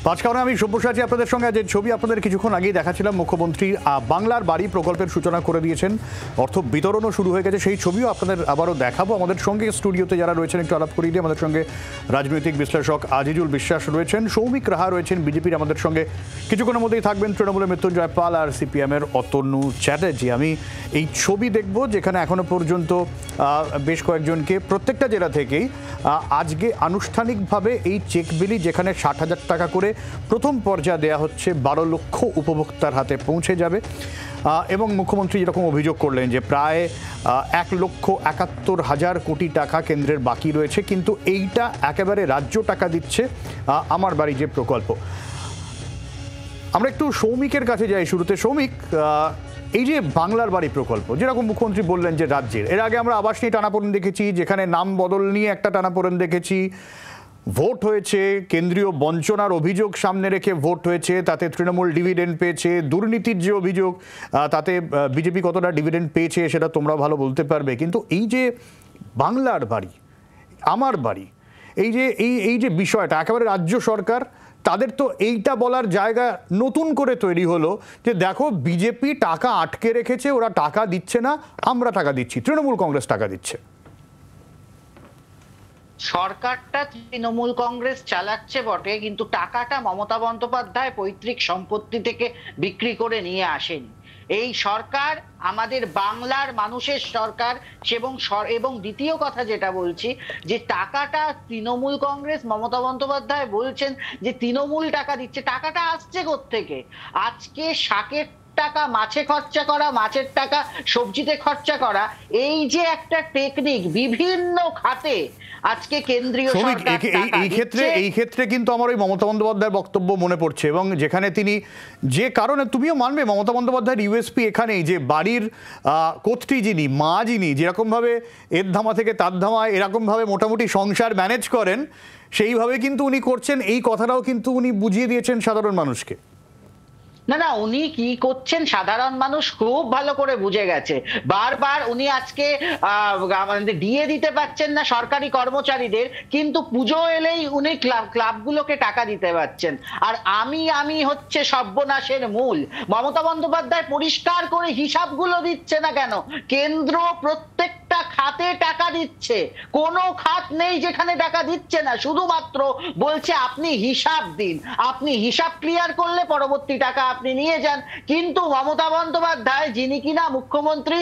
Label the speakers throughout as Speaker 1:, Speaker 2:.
Speaker 1: পাঁচ কারণে আমি সব্যসাচী আপনাদের সঙ্গে যে ছবি আপনাদের কিছুক্ষণ আগেই দেখাচ্ছিলাম, মুখ্যমন্ত্রী বাংলার বাড়ি প্রকল্পের সূচনা করে দিয়েছেন, অর্থ বিতরণও শুরু হয়ে গেছে। সেই ছবিও আপনাদের আবারও দেখাবো। আমাদের সঙ্গে স্টুডিওতে যারা রয়েছেন একটু আলাপ করিয়ে দিয়ে, আমাদের সঙ্গে রাজনৈতিক বিশ্লেষক আজিজুল বিশ্বাস রয়েছেন, সৌমিক রাহা রয়েছেন বিজেপির, আমাদের সঙ্গে কিছুক্ষণের মধ্যেই থাকবেন তৃণমূলের মৃত্যুঞ্জয় পাল আর সিপিএমের অতনু চ্যাটার্জি। আমি এই ছবি দেখব যেখানে এখনো পর্যন্ত বেশ কয়েকজনকে প্রত্যেকটা জেলা থেকেই আজকে আনুষ্ঠানিকভাবে এই চেক বিলি, যেখানে 60,000 টাকা করে প্রথম পর্যায়ে দেয়া হচ্ছে, 12 লক্ষ উপভোক্তার হাতে পৌঁছে যাবে। এবং মুখ্যমন্ত্রী যেরকম অভিযোগ করলেন যে প্রায় 1,71,000 কোটি টাকা কেন্দ্রের বাকি রয়েছে, কিন্তু এইটা একেবারে রাজ্য টাকা দিচ্ছে আমার বাড়ি যে প্রকল্প। আমরা একটু সৌমিকের কাছে যাই শুরুতে। সৌমিক, এই যে বাংলার বাড়ি প্রকল্প, যেরকম মুখ্যমন্ত্রী বললেন যে রাজ্যের, এর আগে আমরা আবাস নিয়ে টানাপোড়েন দেখেছি, যেখানে নাম বদল নিয়ে একটা টানাপোড়েন দেখেছি, ভোট হয়েছে, কেন্দ্রীয় বঞ্চনার অভিযোগ সামনে রেখে ভোট হয়েছে, তাতে তৃণমূল ডিভিডেন্ড পেয়েছে। দুর্নীতির যে অভিযোগ, তাতে বিজেপি কতটা ডিভিডেন্ড পেয়েছে সেটা তোমরা ভালো বলতে পারবে। কিন্তু এই যে বাংলার বাড়ি, আমার বাড়ি, এই যে বিষয়টা, একেবারে রাজ্য সরকার তাদের তো এইটা বলার জায়গা নতুন করে তৈরি হলো যে দেখো বিজেপি টাকা আটকে রেখেছে, ওরা টাকা দিচ্ছে না, আমরা টাকা দিচ্ছি, তৃণমূল কংগ্রেস টাকা দিচ্ছে।
Speaker 2: সরকারটা তৃণমূল কংগ্রেস চালাচ্ছে বটে, কিন্তু টাকাটা মমতা বন্দ্যোপাধ্যায় পৈতৃক সম্পত্তি থেকে বিক্রি করে নিয়ে আসেনি। এই সরকার আমাদের বাংলার মানুষের সরকার। এবং দ্বিতীয় কথা যেটা বলছি, যে টাকাটা তৃণমূল কংগ্রেস, মমতা বন্দ্যোপাধ্যায় বলছেন যে তৃণমূল টাকা দিচ্ছে, টাকাটা আসছে কোত্থেকে? আজকে শাকের টাকা মাছে খরচা করা, মাছের টাকা সবজিতে খরচা করা, এই যে একটা টেকনিক বিভিন্ন খাতে আজকে কেন্দ্রীয় সরকার
Speaker 1: এই ক্ষেত্রে কিন্তু আমার ওই মমতা বন্দ্যোপাধ্যায়ের বক্তব্য মনে পড়ছে, এবং যেখানে তিনি যে কারণে, তুমিও মানবে মমতা বন্দ্যোপাধ্যায়ের ইউএসপি এখানেই, যে বাড়ির কর্ত্রী যিনি, মা যিনি, যেরকম ভাবে এর ধামা থেকে তার ধামা এরকম ভাবে মোটামুটি সংসার ম্যানেজ করেন, সেইভাবে কিন্তু উনি করছেন। এই কথাটাও কিন্তু উনি বুঝিয়ে দিয়েছেন সাধারণ মানুষকে।
Speaker 2: না না, উনি কি করছেন সাধারণ মানুষ খুব ভালো করে বুঝে গেছে। বারবার উনি আজকে দিয়ে দিতে পারছেন না সরকারি কর্মচারীদের, কিন্তু পুজো এলেই উনি ক্লাবগুলোকে টাকা দিতে পারছেন। আর আমি হচ্ছে সর্বনাশের মূল। মমতা বন্দ্যোপাধ্যায় পরিষ্কার করে হিসাবগুলো দিচ্ছে না কেন? কেন্দ্র প্রত্যেকটা খাতে টাকা দিচ্ছে, কোনো খাত নেই যেখানে টাকা দিচ্ছে না। শুধুমাত্র বলছে আপনি হিসাব দিন, আপনি হিসাব ক্লিয়ার করলে পরবর্তী টাকা আপনি নিয়ে যান। কিন্তু মমতা বন্দ্যোপাধ্যায়, যিনি কিনা মুখ্যমন্ত্রী,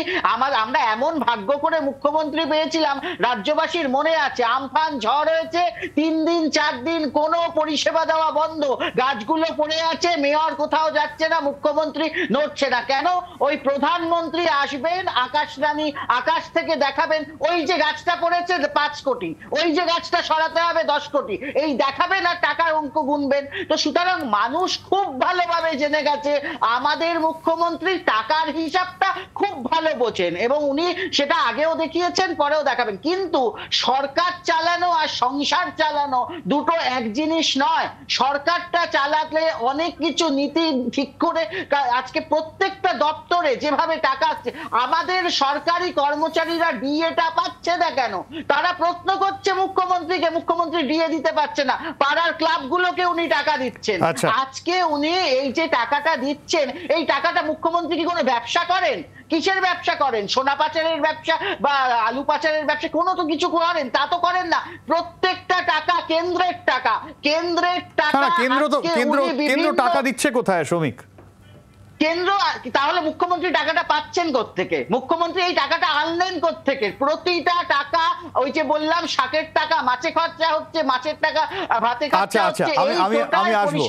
Speaker 2: আমরা এমন ভাগ্য করে মুখ্যমন্ত্রী পেয়েছিলাম, রাজ্যবাসীর মনে আছে, আমফান ঝড় হয়েছে, 3 দিন 4 দিন কোনো পরিষেবা দেওয়া বন্ধ, গাছগুলো পড়ে আছে, মেয়র কোথাও যাচ্ছে না, মুখ্যমন্ত্রী নড়ছে না। কেন? ওই প্রধানমন্ত্রী আসবেন, আকাশরানী আকাশ থেকে দেখাবেন, ওই যে গাছটা পড়েছে 5 কোটি, ওই যে গাছটা সরাতে হবে 10 কোটি, এই দেখাবেন আর টাকার অঙ্ক গুনবেন। তো সুতরাং মানুষ খুব ভালোভাবে জেনে গেছে আমাদের মুখ্যমন্ত্রী টাকার হিসাবটা খুব ভালো বোঝেন, এবং উনি সেটা আগেও দেখিয়েছেন, পরেও দেখাবেন। কিন্তু সরকার চালানো আর সংসার চালানো দুটো এক জিনিস নয়। সরকারটা চালাতে অনেক কিছু নীতি ঠিক করে, আজকে প্রত্যেকটা দপ্তরে যেভাবে টাকা আসছে, আমাদের সরকারি কর্মচারীরা ডিএটা পাচ্ছে না কেন? তারা প্রশ্ন করছে মুখ্যমন্ত্রীকে, মুখ্যমন্ত্রী ডিএ দিতে পারছে না, পাড়ার ক্লাবগুলোকে উনি টাকা দিচ্ছেন। আজকে উনি এই যে টাকাটা দিচ্ছেন, এই টাকাটা মুখ্যমন্ত্রী কি কোনো ব্যবসা করেন? কিসের ব্যবসা করেন? সোনা পাচারের ব্যবসা বা আলু পাচারের ব্যবসা? কোনো তো কিছু করেন? তা তো করেন না। প্রত্যেকটা টাকা কেন্দ্রের টাকা, কেন্দ্রের টাকা।
Speaker 1: কেন্দ্র টাকা দিচ্ছে কোথায় শ্রমিক?
Speaker 2: কেন্দ্র, তাহলে মুখ্যমন্ত্রী টাকাটা পাচ্ছেন কোত্থেকে? মুখ্যমন্ত্রী এই টাকাটা আনলেন কোত্থেকে? প্রতিটা টাকা, ওই যে বললাম শাকের টাকা মাছে খরচা হচ্ছে, মাছের টাকা ভাতে খরচা হচ্ছে,
Speaker 1: আমি আসবো।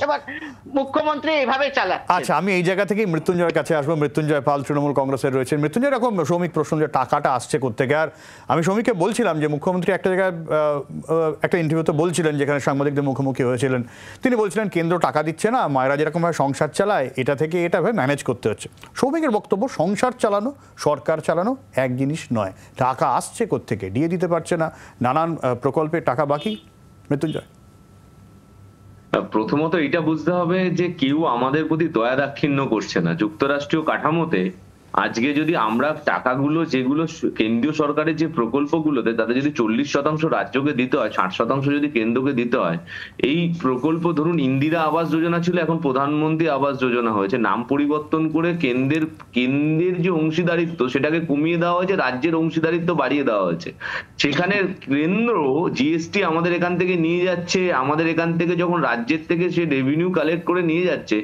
Speaker 2: মুখ্যমন্ত্রী এইভাবে চালাচ্ছে।
Speaker 1: আচ্ছা, আমি এই জায়গা থেকে মৃত্যুঞ্জয়ের কাছে আসবো। মৃত্যুঞ্জয় পাল তৃণমূল কংগ্রেসের রয়েছেন। মৃত্যুঞ্জয়, এরকম শ্রমিক প্রশ্ন যে টাকাটা আসছে কোত্থেকে, আর আমি শ্রমিককে বলছিলাম যে মুখ্যমন্ত্রী একটা জায়গায় একটা ইন্টারভিউতে বলছিলেন, যেখানে সাংবাদিকদের মুখোমুখি হয়েছিলেন, তিনি বলছিলেন কেন্দ্র টাকা দিচ্ছে না, মায়েরা যেরকমভাবে সংসার চালায় এটা থেকে এটা ম্যানেজ করতে হচ্ছে। শ্রমিকের বক্তব্য, সংসার চালানো, সরকার চালানো এক জিনিস নয়। টাকা আসছে কোত্থেকে? দিয়ে দিতে পারছে না, নানান প্রকল্পে টাকা বাকি। মৃত্যুঞ্জয়,
Speaker 3: প্রথমত এটা বুঝতে হবে যে কেউ আমাদের প্রতি দয়া দাক্ষিণ্য করছে না। যুক্তরাষ্ট্রীয় কাঠামোতে আজকে যদি আমরা টাকাগুলো যেগুলো কেন্দ্রীয় সরকারের যে প্রকল্পগুলোতে তাতে যদি 40% রাজ্যকে দিতে হয়, 60% যদি কেন্দ্রকে দিতে হয়, এই প্রকল্প ধরুন ইন্দিরা আবাস যোজনা ছিল, এখন প্রধানমন্ত্রী আবাস যোজনা হয়েছে, নাম পরিবর্তন করে কেন্দ্রের যে অংশীদারিত্ব সেটাকে কমিয়ে দেওয়া হয়েছে, রাজ্যের অংশীদারিত্ব বাড়িয়ে দেওয়া হয়েছে। সেখানে কেন্দ্র জিএসটি আমাদের এখান থেকে নিয়ে যাচ্ছে, আমাদের এখান থেকে যখন রাজ্যের থেকে সে রেভিনিউ কালেক্ট করে নিয়ে যাচ্ছে,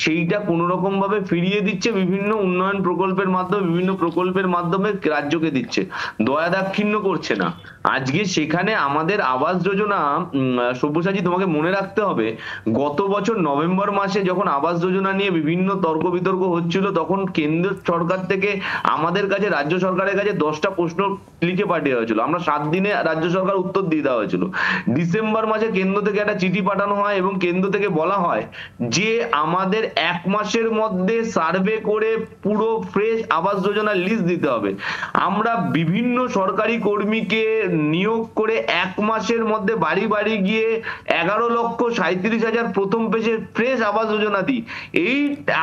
Speaker 3: সেইটা কোনো রকম ভাবে ফিরিয়ে দিচ্ছে বিভিন্ন উন্নয়ন প্রকল্পের মাধ্যমে, বিভিন্ন প্রকল্পের মাধ্যমে রাজ্যকে দিচ্ছে, দয়া দাক্ষিণ্য করছে না। আজকে সেখানে আমাদের আবাস যোজনা, সব্যসাচী তোমাকে মনে রাখতে হবে, গত বছর নভেম্বর মাসে যখন আবাস যোজনা নিয়ে বিভিন্ন তর্ক বিতর্ক হচ্ছিল, তখন কেন্দ্র সরকার থেকে আমাদের কাছে, রাজ্য সরকারের কাছে 10টা প্রশ্ন লিখে পাঠিয়ে হয়েছিল, আমরা 7 দিনে রাজ্য সরকার উত্তর দিয়ে দেওয়া হয়েছিল। ডিসেম্বর মাসে কেন্দ্র থেকে একটা চিঠি পাঠানো হয় এবং কেন্দ্র থেকে বলা হয় যে আমাদের 1 মাসের মধ্যে সার্ভে করে পুরো ফ্রেশ আবাস যোজনার লিস্ট দিতে হবে। আমরা বিভিন্ন সরকারি কর্মীকে নিয়োগ করে 1 মাসের মধ্যে বাড়ি বাড়ি গিয়ে 11,37,000 প্রথম পেজে ফ্রেশ আবাস যোজনা দিই। এই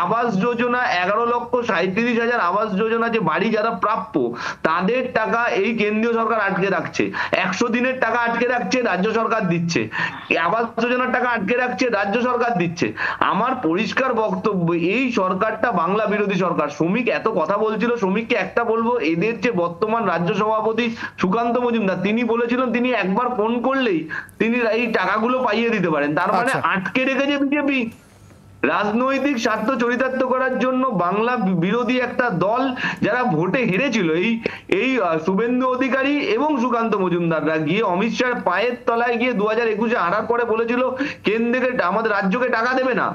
Speaker 3: আবাস যোজনা 11,37,000 আবাস যোজনা যে বাড়ি যারা প্রাপ্য, তাদের টাকা এই কেন্দ্রীয় সরকার আটকে রাখছে। 100 দিনের টাকা আটকে রাখছে, রাজ্য সরকার দিচ্ছে। আবাস যোজনার টাকা আটকে রাখছে, রাজ্য সরকার দিচ্ছে। আমার পরিষ্কার বক্তব্য, এই সরকারটা বাংলা বিরোধী সরকার। শ্রমিক এত কথা বলছিল, শ্রমিককে একটা বলবো, এদের যে বর্তমান রাজ্য সভাপতি সুকান্ত মজুমদার, তিনি বলেছিলেন তিনি একবার ফোন করলেই তিনি এই টাকাগুলো পাইয়ে দিতে পারেন। তার মানে আটকে রেখেছে বিজেপি রাজনৈতিক স্বার্থ চরিতার্থ করার জন্য। বাংলা বিরোধী একটা দল যারা ভোটে হেরেছিল, এই শুভেন্দু অধিকারী এবং সুকান্ত মজুমদাররা গিয়ে অমিত শাহর পায়ের তলায় গিয়ে 2021-এ হারার পরে বলেছিল কেন্দ্রকে, আমাদের রাজ্যকে টাকা দেবে না,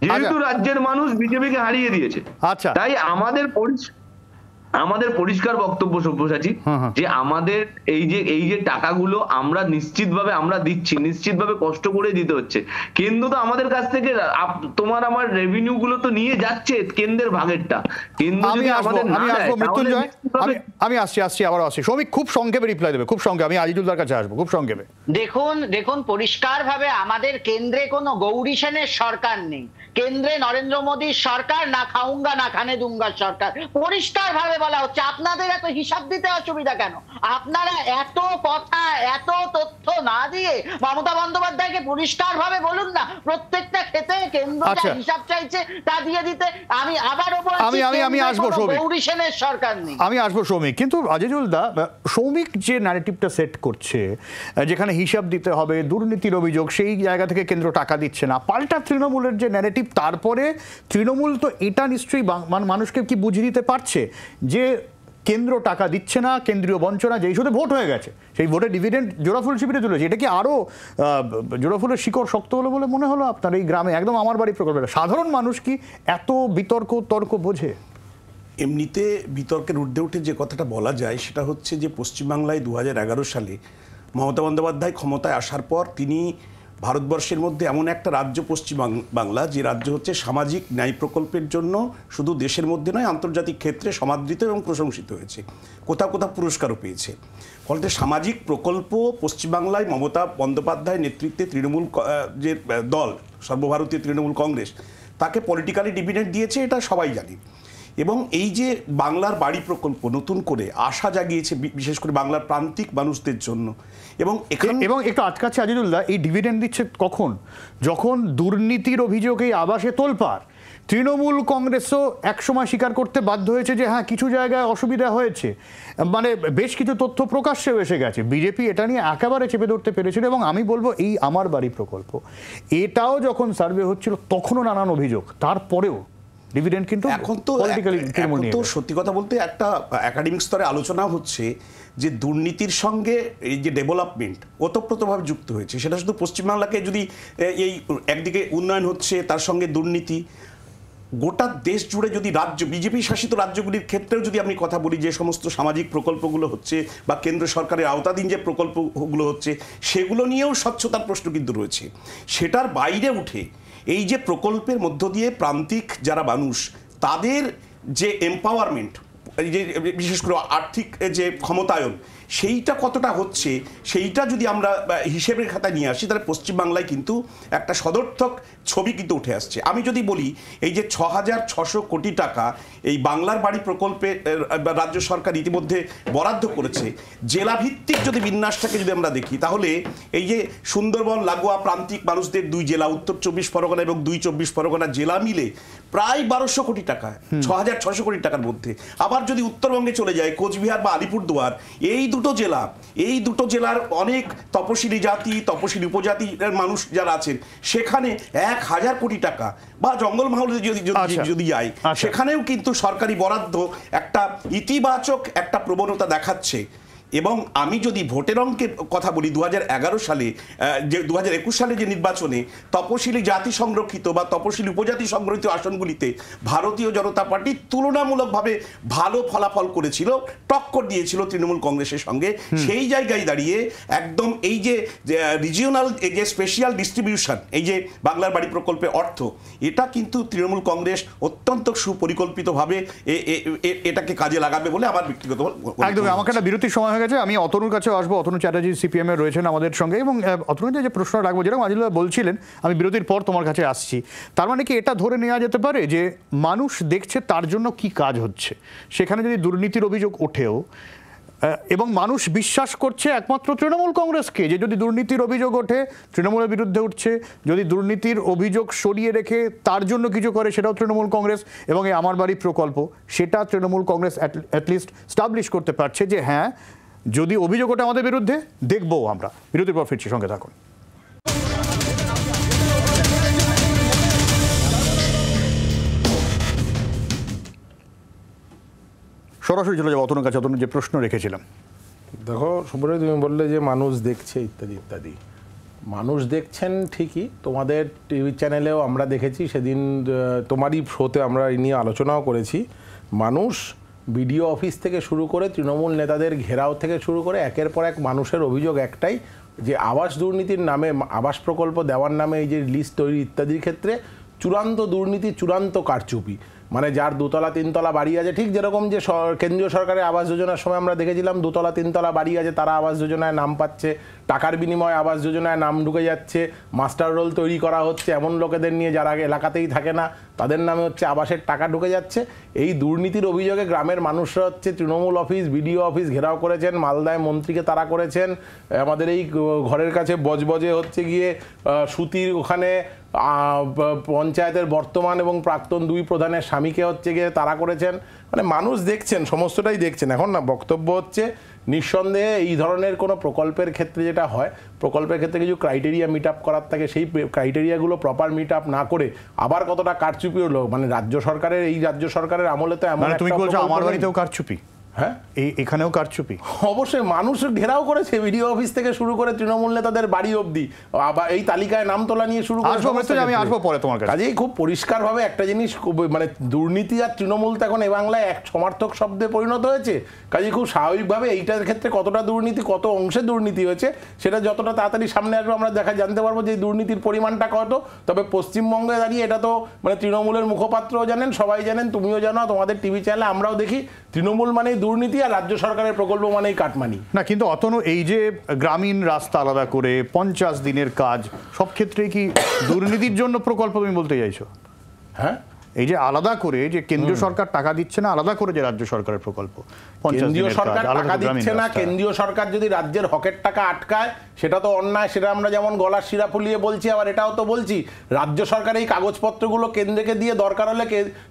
Speaker 3: যেহেতু রাজ্যের মানুষ বিজেপিকে হারিয়ে দিয়েছে।
Speaker 1: আচ্ছা,
Speaker 3: তাই আমাদের পরিষ্কার বক্তব্য সব্যসাচী, যে আমাদের এই যে টাকাগুলো আমরা নিশ্চিতভাবে আমরা দিচ্ছি, নিশ্চিতভাবে কষ্ট করে দিতে হচ্ছে। কেন্দ্র তো আমাদের কাছ থেকে তোমার আমার রেভিনিউ গুলো তো নিয়ে যাচ্ছে, কেন্দ্রের ভাগেরটা। কেন্দ্র যদি আমাদের না দেয়,
Speaker 1: মৃত্যুঞ্জয়, আমি আসছি আবারও আসছি। শ্রমিক খুব সংক্ষেপে রিপ্লাই দেবে, খুব সংক্ষেপে। আমি আজিজুলদার কাছে আসবো, খুব সংক্ষেপে।
Speaker 2: দেখুন পরিষ্কারভাবে আমাদের কেন্দ্রে কোনো গৌরী সেনের সরকার নেই। কেন্দ্রে নরেন্দ্র মোদীর সরকার, না খাউঙ্গা না খানে দুঙ্গার সরকার। পরিষ্কারভাবে বলা হচ্ছে। আপনাদের এত হিসাব দিতে অসুবিধা কেন? আপনারা এত কথা, এত তথ্য না দিয়ে মমতা বন্দ্যোপাধ্যায়কে পরিষ্কারভাবে বলুন না, প্রত্যেকটা ক্ষেত্রে কেন্দ্র যা হিসাব চাইছে তা দিয়ে দিতে। আমি আবারও বলছি,
Speaker 1: আমি আসবো সৌমিক,
Speaker 2: গৌরী সেনের সরকার নেই।
Speaker 1: আমি আসবো সৌমিক। কিন্তু আজিজুল দা, সৌমিক যে ন্যারেটিভটা সেট করছে, যেখানে হিসাব দিতে হবে, দুর্নীতির অভিযোগ, সেই জায়গা থেকে কেন্দ্র টাকা দিচ্ছে না, পাল্টা তৃণমূলের যে ন্যারেটিভ, তারপরে তৃণমূল তো এটা নিশ্চয়ই মানুষকে কি বুঝিয়ে দিতে পারছে যে কেন্দ্র টাকা দিচ্ছে না, কেন্দ্রীয় বঞ্চনা, যেই শুধু ভোট হয়ে গেছে, সেই ভোটে ডিভিডেন্ড জোড়াফুল শিবিরে তুলেছে। এটা কি আরো জোড়াফুলের শিকড় শক্ত হলো বলে মনে হলো আপনার এই গ্রামে? একদম আমার বাড়ি প্রকল্পটা। সাধারণ মানুষ কি এত তর্ক বোঝে?
Speaker 4: এমনিতে বিতর্কের ঊর্ধ্বে উঠে যে কথাটা বলা যায় সেটা হচ্ছে যে পশ্চিমবাংলায় 2011 সালে মমতা বন্দ্যোপাধ্যায় ক্ষমতায় আসার পর তিনি ভারতবর্ষের মধ্যে এমন একটা রাজ্য পশ্চিম বাংলা, যে রাজ্য হচ্ছে সামাজিক ন্যায় প্রকল্পের জন্য শুধু দেশের মধ্যে নয়, আন্তর্জাতিক ক্ষেত্রে সমাদৃত এবং প্রশংসিত হয়েছে, কোথাও কোথাও পুরস্কারও পেয়েছে। ফলে সামাজিক প্রকল্প পশ্চিমবাংলায় মমতা বন্দ্যোপাধ্যায়ের নেতৃত্বে তৃণমূল যে দল, সর্বভারতীয় তৃণমূল কংগ্রেস, তাকে পলিটিক্যালি ডিভিডেন্ড দিয়েছে, এটা সবাই জানি। এবং এই যে বাংলার বাড়ি প্রকল্প নতুন করে আশা জাগিয়েছে বিশেষ করে বাংলার প্রান্তিক মানুষদের জন্য। এবং
Speaker 1: একটু আটকাচ্ছে আজিজুল্লাহ, এই ডিভিডেন্ড দিচ্ছে কখন? যখন দুর্নীতির অভিযোগে আবাসে তোলপাড়। তৃণমূল কংগ্রেসও একসময় স্বীকার করতে বাধ্য হয়েছে যে হ্যাঁ, কিছু জায়গায় অসুবিধা হয়েছে, মানে বেশ কিছু তথ্য প্রকাশ্যেও এসে গেছে। বিজেপি এটা নিয়ে একেবারে চেপে ধরতে পেরেছিল। এবং আমি বলবো, এই আমার বাড়ি প্রকল্প, এটাও যখন সার্ভে হচ্ছিল তখনও নানান অভিযোগ, তারপরেও ডিভিডেন্ড কিন্তু
Speaker 4: এখন তো সত্যি কথা বলতে একটা একাডেমিক স্তরে আলোচনা হচ্ছে যে দুর্নীতির সঙ্গে এই যে ডেভেলপমেন্ট ওতপ্রোতভাবে যুক্ত হয়েছে। সেটা শুধু পশ্চিমবাংলাকে যদি এই একদিকে উন্নয়ন হচ্ছে, তার সঙ্গে দুর্নীতি, গোটা দেশ জুড়ে যদি রাজ্য, বিজেপি শাসিত রাজ্যগুলির ক্ষেত্রেও যদি আমি কথা বলি, যে সমস্ত সামাজিক প্রকল্পগুলো হচ্ছে বা কেন্দ্র সরকারের আওতাধীন যে প্রকল্পগুলো হচ্ছে, সেগুলো নিয়েও স্বচ্ছতার প্রশ্ন কিন্তু রয়েছে। সেটার বাইরে উঠে এই যে প্রকল্পের মধ্য দিয়ে প্রান্তিক যারা মানুষ, তাদের যে এম্পাওয়ারমেন্ট, এই যে বিশেষ করে আর্থিক যে ক্ষমতায়ন, সেইটা কতটা হচ্ছে সেইটা যদি আমরা হিসেবের খাতায় নিয়ে আসি, তাহলে পশ্চিমবাংলায় কিন্তু একটা সদর্থক ছবি কিন্তু উঠে আসছে। আমি যদি বলি এই যে 6,600 কোটি টাকা এই বাংলার বাড়ি প্রকল্পে রাজ্য সরকার ইতিমধ্যে বরাদ্দ করেছে, জেলাভিত্তিক যদি বিন্যাসটাকে যদি আমরা দেখি, তাহলে এই যে সুন্দরবন লাগোয়া প্রান্তিক মানুষদের 2 জেলা, উত্তর 24 পরগনা এবং 2 24 পরগনা জেলা মিলে প্রায় 1200 কোটি টাকা, 6,600 কোটি টাকার মধ্যে। আবার যদি উত্তরবঙ্গে চলে যায়, কোচবিহার বা আলিপুরদুয়ার, এই দুটো জেলার অনেক তপশিলি জাতি, তপশিলি উপজাতির মানুষ যারা আছেন, সেখানে 1,000 কোটি টাকা, বা জঙ্গলমহলে যদি যাই, সেখানেও কিন্তু সরকারি বরাদ্দ একটা ইতিবাচক একটা প্রবণতা দেখাচ্ছে। এবং আমি যদি ভোটের অঙ্কের কথা বলি, 2011 সালে যে 2021 সালে যে নির্বাচনে তপশিলি জাতি সংরক্ষিত বা তপশিলি উপজাতি সংরক্ষিত আসনগুলিতে ভারতীয় জনতা পার্টি তুলনামূলকভাবে ভালো ফলাফল করেছিল, টক্কর দিয়েছিল তৃণমূল কংগ্রেসের সঙ্গে। সেই জায়গায় দাঁড়িয়ে একদম এই যে রিজিওনাল এই যে স্পেশাল ডিস্ট্রিবিউশন, এই যে বাংলার বাড়ি প্রকল্পে অর্থ, এটা কিন্তু তৃণমূল কংগ্রেস অত্যন্ত সুপরিকল্পিতভাবে এটাকে কাজে লাগাবে বলে আমার ব্যক্তিগত।
Speaker 1: একদম। আমাকে একটা বিরতির সময় হয়ে গেছে, আমি অতনুর কাছে আসবো। অতনু চ্যাটার্জি সিপিএম এ রয়েছেন আমাদের সঙ্গে, এবং অতনুর যে প্রশ্ন রাখবো, যেরকম আজিলুল্লাহ বলছিলেন, আমি বিরতির পর তোমার কাছে আসছি। তার মানে কি এটা ধরে নেওয়া যেতে পারে যে মানুষ দেখছে তার জন্য কি কাজ হচ্ছে, সেখানে যদি দুর্নীতির অভিযোগ ওঠেও এবং মানুষ বিশ্বাস করছে একমাত্র তৃণমূল কংগ্রেসকে, যে যদি দুর্নীতির অভিযোগ ওঠে তৃণমূলের বিরুদ্ধে উঠছে, যদি দুর্নীতির অভিযোগ সরিয়ে রেখে তার জন্য কিছু করে সেটাও তৃণমূল কংগ্রেস, এবং এই আমার বাড়ি প্রকল্প সেটা তৃণমূল কংগ্রেস অ্যাটলিস্ট স্টাবলিশ করতে পারছে যে হ্যাঁ, যদি অভিযোগ ওঠে আমাদের বিরুদ্ধে দেখবো আমরা। বিরতির পর ফিরছি, সঙ্গে থাকুন। সরাসরি চলে যাবো অতনুর কাছে। অতনু, যে প্রশ্ন রেখেছিলাম,
Speaker 5: দেখো সুব্রত, তুমি বললে যে মানুষ দেখছে ইত্যাদি ইত্যাদি। মানুষ দেখছেন ঠিকই, তোমাদের টিভি চ্যানেলেও আমরা দেখেছি, সেদিন তোমারই শোতে আমরা এই নিয়ে আলোচনাও করেছি। মানুষ বিডিও অফিস থেকে শুরু করে তৃণমূল নেতাদের ঘেরাও থেকে শুরু করে একের পর এক মানুষের অভিযোগ একটাই, যে আবাস দুর্নীতির নামে, আবাস প্রকল্প দেওয়ার নামে এই যে লিস্ট তৈরি ইত্যাদির ক্ষেত্রে চূড়ান্ত দুর্নীতি, চূড়ান্ত কারচুপি। মানে যার 2 তলা 3 তলা বাড়ি আছে, ঠিক যেরকম যে কেন্দ্রীয় সরকারের আবাস যোজনার সময় আমরা দেখেছিলাম 2 তলা 3 তলা বাড়ি আছে, তারা আবাস যোজনায় নাম পাচ্ছে, টাকার বিনিময়ে আবাস যোজনায় নাম ঢুকে যাচ্ছে, মাস্টার রোল তৈরি করা হচ্ছে এমন লোকেদের নিয়ে যারা এলাকাতেই থাকে না, তাদের নামে হচ্ছে আবাসের টাকা ঢুকে যাচ্ছে। এই দুর্নীতির অভিযোগে গ্রামের মানুষরা হচ্ছে তৃণমূল অফিস, বিডিও অফিস ঘেরাও করেছেন, মালদায় মন্ত্রীকে তারা করেছেন, আমাদের এই ঘরের কাছে বজবজে হচ্ছে গিয়ে সুতির ওখানে পঞ্চায়েতের বর্তমান এবং প্রাক্তন 2 প্রধানের স্বামীকে হচ্ছে গিয়ে তারা করেছেন। মানে মানুষ দেখছেন, সমস্তটাই দেখছেন। এখন না, বক্তব্য হচ্ছে নিঃসন্দেহে এই ধরনের কোনো প্রকল্পের ক্ষেত্রে যেটা হয়, প্রকল্পের ক্ষেত্রে কিছু ক্রাইটেরিয়া মিট আপ করার থাকে, সেই ক্রাইটেরিয়াগুলো প্রপার মিট আপ না করে আবার কতটা কারচুপি হলো। মানে রাজ্য সরকারের আমলে তো এমন,
Speaker 1: তুমি বলছো আমার বাড়িতেও কারচুপি?
Speaker 5: হ্যাঁ,
Speaker 1: এখানেও কারচুপি
Speaker 5: অবশ্যই। মানুষ ঘেরাও করেছে বিডিও অফিস থেকে শুরু করে তৃণমূল নেতাদের বাড়ি অবধি, আবার এই তালিকায় নাম তোলা নিয়ে শুরু করে।
Speaker 1: আমি আসবো পরে তোমার কাছে।
Speaker 5: কাজেই খুব পরিষ্কারভাবে একটা জিনিস, মানে দুর্নীতি আর তৃণমূল তো এখন এ বাংলায় এক সমার্থক শব্দে পরিণত হয়েছে। কাজেই খুব স্বাভাবিকভাবে এইটার ক্ষেত্রে কতটা দুর্নীতি, কত অংশে দুর্নীতি হয়েছে, সেটা যতটা তাড়াতাড়ি সামনে আসবে আমরা জানতে পারবো যে দুর্নীতির পরিমাণটা কত। তবে পশ্চিমবঙ্গে দাঁড়িয়ে এটা তো মানে তৃণমূলের মুখপাত্রও জানেন, সবাই জানেন, তুমিও জানো, তোমাদের টিভি চ্যানেলে আমরাও দেখি, তৃণমূল মানেই দুর্নীতি আর রাজ্য সরকারের প্রকল্প মানেই কাটমানি।
Speaker 1: না, কিন্তু অতনু, এই যে গ্রামীণ রাস্তা আলাদা করে 50 দিনের কাজ, সব ক্ষেত্রেই কি দুর্নীতির জন্য প্রকল্প তুমি বলতে চাইছো?
Speaker 5: হ্যাঁ,
Speaker 1: এই যে আলাদা করে যে কেন্দ্রীয় সরকার টাকা দিচ্ছে না, আলাদা করে যে রাজ্য সরকারের প্রকল্প,
Speaker 5: কেন্দ্রীয় সরকার টাকা দিচ্ছে না, কেন্দ্রীয় সরকার যদি রাজ্যের হকের টাকা আটকায় সেটা তো অন্যায়। সেটা আমরা যেমন গলার শিরা ফুলিয়ে বলছি, আবার এটাও তো বলছি রাজ্য সরকার এই কাগজপত্রগুলো কেন্দ্রকে দিয়ে দরকার হলে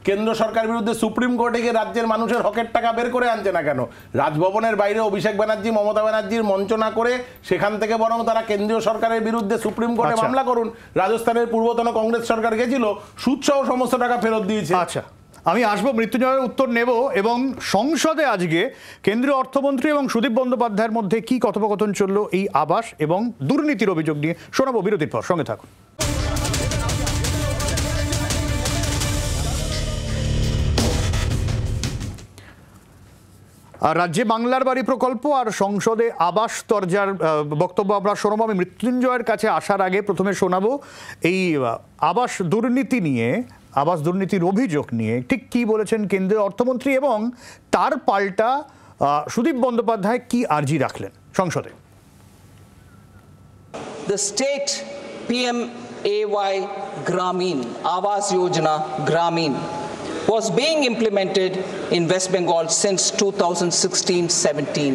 Speaker 5: কেন্দ্র সরকারের বিরুদ্ধে সুপ্রিম কোর্টে গিয়ে রাজ্যের মানুষের হকের টাকা বের করে আনছে না কেন? রাজভবনের বাইরে অভিষেক ব্যানার্জি, মমতা ব্যানার্জির মঞ্চ না করে সেখান থেকে বরং তারা কেন্দ্রীয় সরকারের বিরুদ্ধে সুপ্রিম কোর্টে মামলা করুন। রাজস্থানের পূর্বতন কংগ্রেস সরকার গেছিল, সুদসহ সমস্ত টাকা ফেরত দিয়েছে।
Speaker 1: আচ্ছা, আমি আসবো, মৃত্যুঞ্জয়ের উত্তর নেব, এবং সংসদে আজকে কেন্দ্রীয় অর্থমন্ত্রী এবং সুদীপ বন্দ্যোপাধ্যায়ের মধ্যে কি কথোপকথন চললো এই আবাস এবং দুর্নীতির অভিযোগ নিয়ে শোনাবো বিরতির পর। সঙ্গে থাকুন। আর রাজ্যে বাংলার বাড়ি প্রকল্প আর সংসদে আবাস দরজার বক্তব্য আমরা শোনাবো। আমি মৃত্যুঞ্জয়ের কাছে আসার আগে প্রথমে শোনাবো এই আবাস দুর্নীতি নিয়ে, আবাস দুর্নীতির অভিযোগ নিয়ে ঠিক কী বলেছেন কেন্দ্রীয় অর্থমন্ত্রী, এবং তার পাল্টা সুদীপ বন্দ্যোপাধ্যায় কি আর্জি রাখলেন সংসদে?
Speaker 6: The state PMAY Gramin, Awas Yojana Gramin, was being implemented in West Bengal since 2016-17.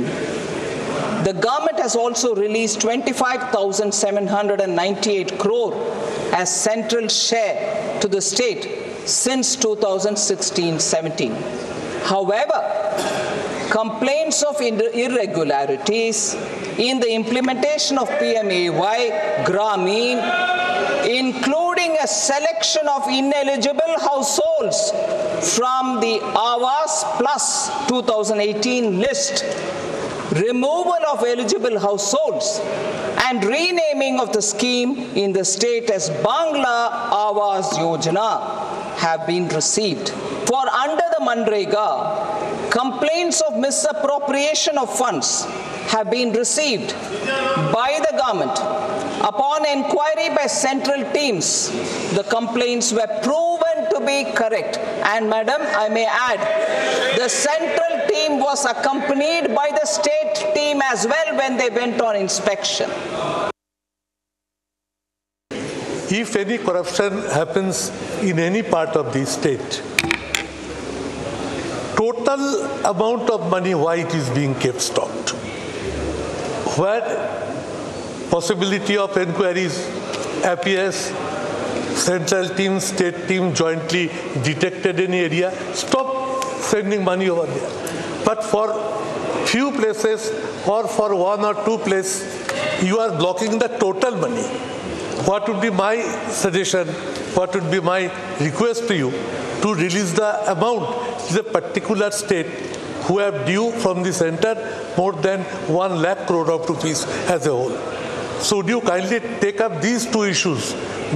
Speaker 6: The government has also released 25,798 crore as central share to the state since 2016-17. However, complaints of irregularities in the implementation of PMAY Gramin, including a selection of ineligible households from the Awas Plus 2018 list, removal of eligible households, and renaming of the scheme in the state as Bangla Awas Yojana have been received. For under the Manrega, complaints of misappropriation of funds have been received by the government. Upon inquiry by central teams, the complaints were proven to be correct. And madam, I may add, the central team was accompanied by the state team as well when they went on inspection.
Speaker 7: If any corruption happens in any part of the state, total amount of money, why it is being kept stocked, where possibility of inquiries appears, central team, state team jointly detected any area, stop sending money over there. But for few places or for one or two places, you are blocking the total money. What would be my suggestion, what would be my request to you, to release the amount to the particular state who have due from the center more than 1 lakh crore of rupees as a whole. So would you kindly take up these two issues,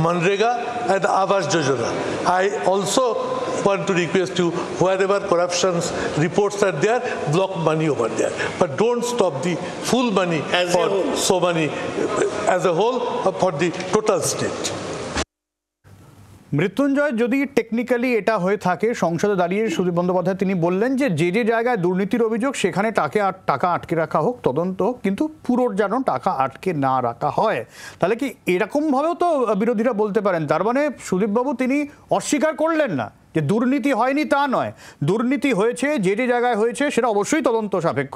Speaker 7: Manrega and Awas Yojana? I also want to request you, wherever corruptions reports are there, block money over there. But don't stop the full money for so many as a whole for the total state.
Speaker 1: Mrityunjay, যদি technically এটা হয়ে থাকে, সংসদে দাঁড়িয়ে সুদীপ বন্দ্যোপাধ্যায় তিনি বললেন যে যে জায়গায় দুর্নীতির অভিযোগ সেখানে টাকা আটকে রাখা হোক, তদন্ত হোক, কিন্তু পুরোর যেন টাকা আটকে না রাখা হয়। তাহলে কি এরকমভাবেও তো বিরোধীরা বলতে পারেন? তার মানে সুদীপবাবু তিনি অস্বীকার করলেন না যে দুর্নীতি হয়নি, তা নয়, দুর্নীতি হয়েছে, যে জায়গায় হয়েছে সেটা অবশ্যই তদন্ত সাপেক্ষ,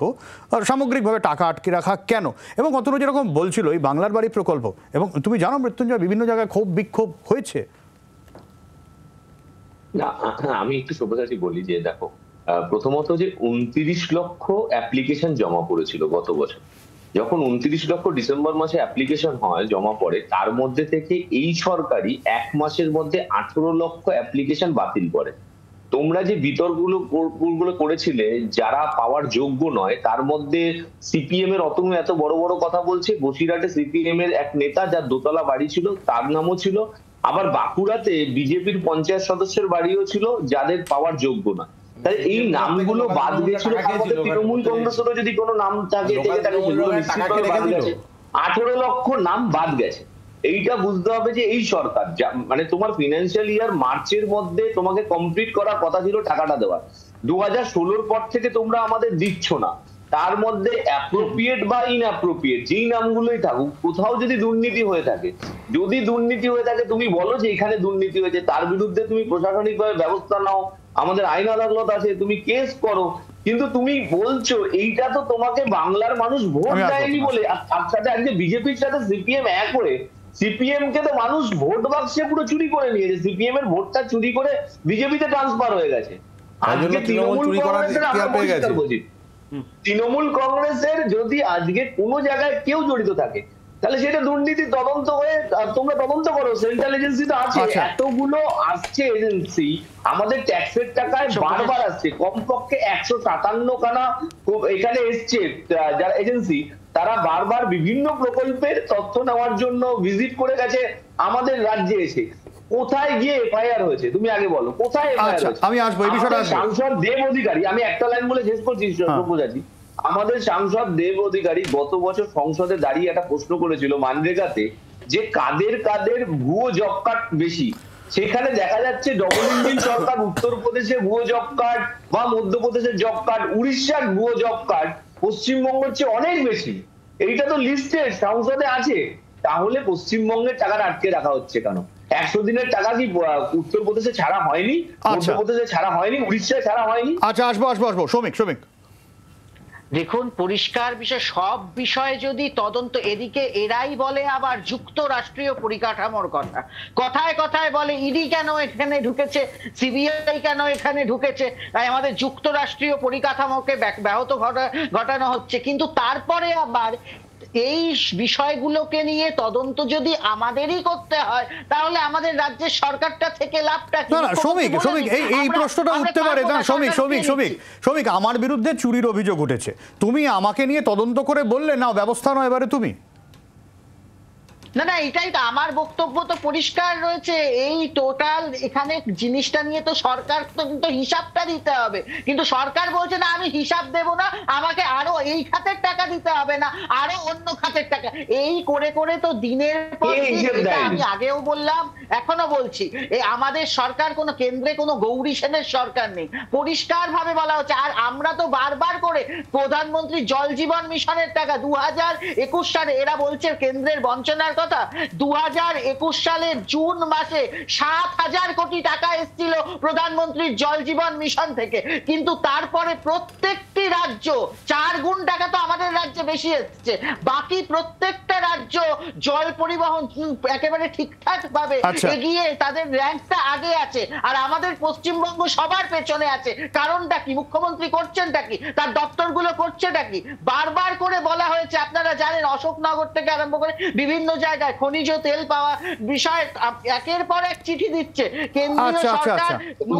Speaker 1: আর সামগ্রিকভাবে টাকা আটকে রাখা কেন? এবং অতনু যেরকম বলছিল এই বাংলার বাড়ি প্রকল্প, এবং তুমি জানো মৃত্যুঞ্জয়, বিভিন্ন জায়গায় ক্ষোভ বিক্ষোভ হয়েছে।
Speaker 3: না, আমি একটু সব্যসাচী বলি যে দেখো, প্রথমত যে 29 লক্ষ অ্যাপ্লিকেশন জমা পড়েছিল গত বছর, যখন 29 লক্ষ ডিসেম্বর মাসে অ্যাপ্লিকেশন হয়, জমা পড়ে, তার মধ্যে থেকে এই সরকারি 1 মাসের মধ্যে 18 লক্ষ অ্যাপ্লিকেশন বাতিল করে। তোমরা যে বিতর্কগুলো করেছিলে যারা পাওয়ার যোগ্য নয়, তার মধ্যে সিপিএম এর অতনু এত বড় বড় কথা বলছে, বসিরহাটে সিপিএম এর এক নেতা যার দোতলা বাড়ি ছিল তার নামও ছিল, আবার বাঁকুড়াতে বিজেপির পঞ্চায়েত সদস্যের বাড়িও ছিল যাদের পাওয়ার যোগ্য না। তাই এই নামগুলো বাদ গেছিল। তৃণমূল কংগ্রেসেরও যদি কোনো নাম থাকে, 18 লক্ষ নাম বাদ গেছে। এইটা বুঝতে হবে যে এই সরকার মানে তোমার ফিনান্সিয়াল ইয়ার মার্চের মধ্যে তোমাকে কমপ্লিট করার কথা ছিল টাকাটা দেওয়ার, 2016 পর থেকে তোমরা আমাদের দিচ্ছ না। তার মধ্যে অ্যাপ্রোপ্রিয়েট বা ইনঅ্যাপ্রোপ্রিয়েট যেই নামগুলোই থাকুক, কোথাও যদি দুর্নীতি হয়ে থাকে, তুমি বলো যে এখানে দুর্নীতি হয়েছে, তার বিরুদ্ধে তুমি প্রশাসনিকভাবে ব্যবস্থা নাও, আমাদের আইন আদালত আছে, তুমি কেস করো। কিন্তু তুমি বলছো এইটা তো তোমাকে বাংলার মানুষ ভোট দেয়নি বলে, আর তার সাথে আজকে বিজেপির সাথে সিপিএম এক করে, সিপিএম কে তো মানুষ ভোট বাক্সে পুরো চুরি করে নিয়েছে, সিপিএম এর ভোটটা চুরি করে বিজেপিতে ট্রান্সফার হয়ে গেছে। আজকে তৃণমূল কংগ্রেসের যদি আজকে কোনো জায়গায় কেউ জড়িত থাকে, তাহলে সেটা দুর্নীতি তদন্ত হয়ে তোমরা তদন্ত করো, সেন্ট্রাল এজেন্সি তো আছে, এতগুলো আসছে এজেন্সি আমাদের ট্যাক্সের টাকায় বারবার আসছে, কমপক্ষে 157 খানা এখানে এসছে যারা এজেন্সি, তারা বারবার বিভিন্ন প্রকল্পের তথ্য নেওয়ার জন্য ভিজিট করে গেছে আমাদের রাজ্যে এসে। কোথায় গিয়ে এফআইআর হয়েছে তুমি আগে বলো, কোথায় এফআইআর হয়েছে?
Speaker 1: আমি আসবো এই বিষয়টা।
Speaker 3: সাংসদ দেব অধিকারী, আমি একটা লাইন বলে শেষ করছি বোঝাচ্ছি, আমাদের সাংসদ দেব অধিকারী গত বছর সংসদে দাঁড়িয়ে একটা প্রশ্ন করেছিল মানরেগাতে, যে কাদের ভুয়ো জব কার্ড বেশি,
Speaker 8: সেখানে দেখা যাচ্ছে ডবল ইঞ্জিন সরকার উত্তরপ্রদেশে ভুয়ো জব কার্ড বা মধ্যপ্রদেশের জব কার্ড, উড়িষ্যার ভুয়ো জব কার্ড পশ্চিমবঙ্গের চেয়ে অনেক বেশি। এইটা তো লিস্টেড সংসদে আছে। তাহলে পশ্চিমবঙ্গের টাকাটা আটকে রাখা হচ্ছে কেন? 100 দিনের টাকা কি উত্তরপ্রদেশে ছাড়া হয়নি, মধ্যপ্রদেশে ছাড়া হয়নি, উড়িষ্যায় ছাড়া হয়নি?
Speaker 1: আচ্ছা, আসবো সৌমিক।
Speaker 2: দেখুন, পরিষ্কার বিষয়, সব বিষয়ে যদি তদন্ত, এদিকে এরাই বলে আবার যুক্তরাষ্ট্রীয় পরিকাঠামোর কথা, কথায় কথায় বলে ইডি কেন এখানে ঢুকেছে, সিবিআই কেন এখানে ঢুকেছে, আমাদের যুক্তরাষ্ট্রীয় পরিকাঠামোকে ব্যাহত ঘটানো হচ্ছে। কিন্তু তারপরে আবার এই বিষয়গুলোকে নিয়ে তদন্ত যদি আমাদেরই করতে হয়, তাহলে আমাদের রাজ্যের সরকারটা থেকে লাভটা কি?
Speaker 1: না শ্রমিক এই প্রশ্নটা উঠতে পারে না। শ্রমিক আমার বিরুদ্ধে চুরির অভিযোগ উঠেছে, তুমি আমাকে নিয়ে তদন্ত করে বললে না ব্যবস্থা নয় এবারে তুমি।
Speaker 2: না, এটাই তো আমার বক্তব্য, তো পরিষ্কার রয়েছে। এই টোটাল এখানে জিনিসটা নিয়ে তো সরকার তো কিন্তু হিসাবটা দিতে হবে, কিন্তু সরকার বলছে না আমি হিসাব দেব না, আমাকে আরো এই খাতের টাকা দিতে হবে না, আরো অন্য খাতের টাকা, এই করে করে তো দিনের পর দিন। আমি আগেও বললাম, এখনো বলছি, আমাদের সরকার কোনো কেন্দ্রে কোনো গৌরী সেনের সরকার নেই, পরিষ্কার ভাবে বলা হচ্ছে। আর আমরা তো বারবার করে প্রধানমন্ত্রী জল জীবন মিশনের টাকা 2021 সালে, এরা বলছে কেন্দ্রের বঞ্চনার কথা, 2021 সালের জুন মাসে 7,000 কোটি টাকা এসেছিল প্রধানমন্ত্রীর জল জীবন মিশন থেকে, কিন্তু তারপরে প্রত্যেকটি রাজ্য 4 গুণ টাকা তো আমাদের রাজ্যে বেশি এসেছে। বাকি প্রত্যেকটা রাজ্য জল পরিবহন একেবারে ঠিকঠাক ভাবে এগিয়ে, তাদের র্যাঙ্কটা আগে আছে, আর আমাদের পশ্চিমবঙ্গ সবার পেছনে আছে। কারণটা কি? মুখ্যমন্ত্রী করছেনটা কি? তার দপ্তরগুলো করছেটা কি? বারবার করে বলা হয়েছে, আপনারা জানেন, অশোকনগর থেকে আরম্ভ করে বিভিন্ন জায়গায় খনিজ তেল পাওয়া বিষয়ে একের পর এক চিঠি দিচ্ছে কেন্দ্রীয় সরকার।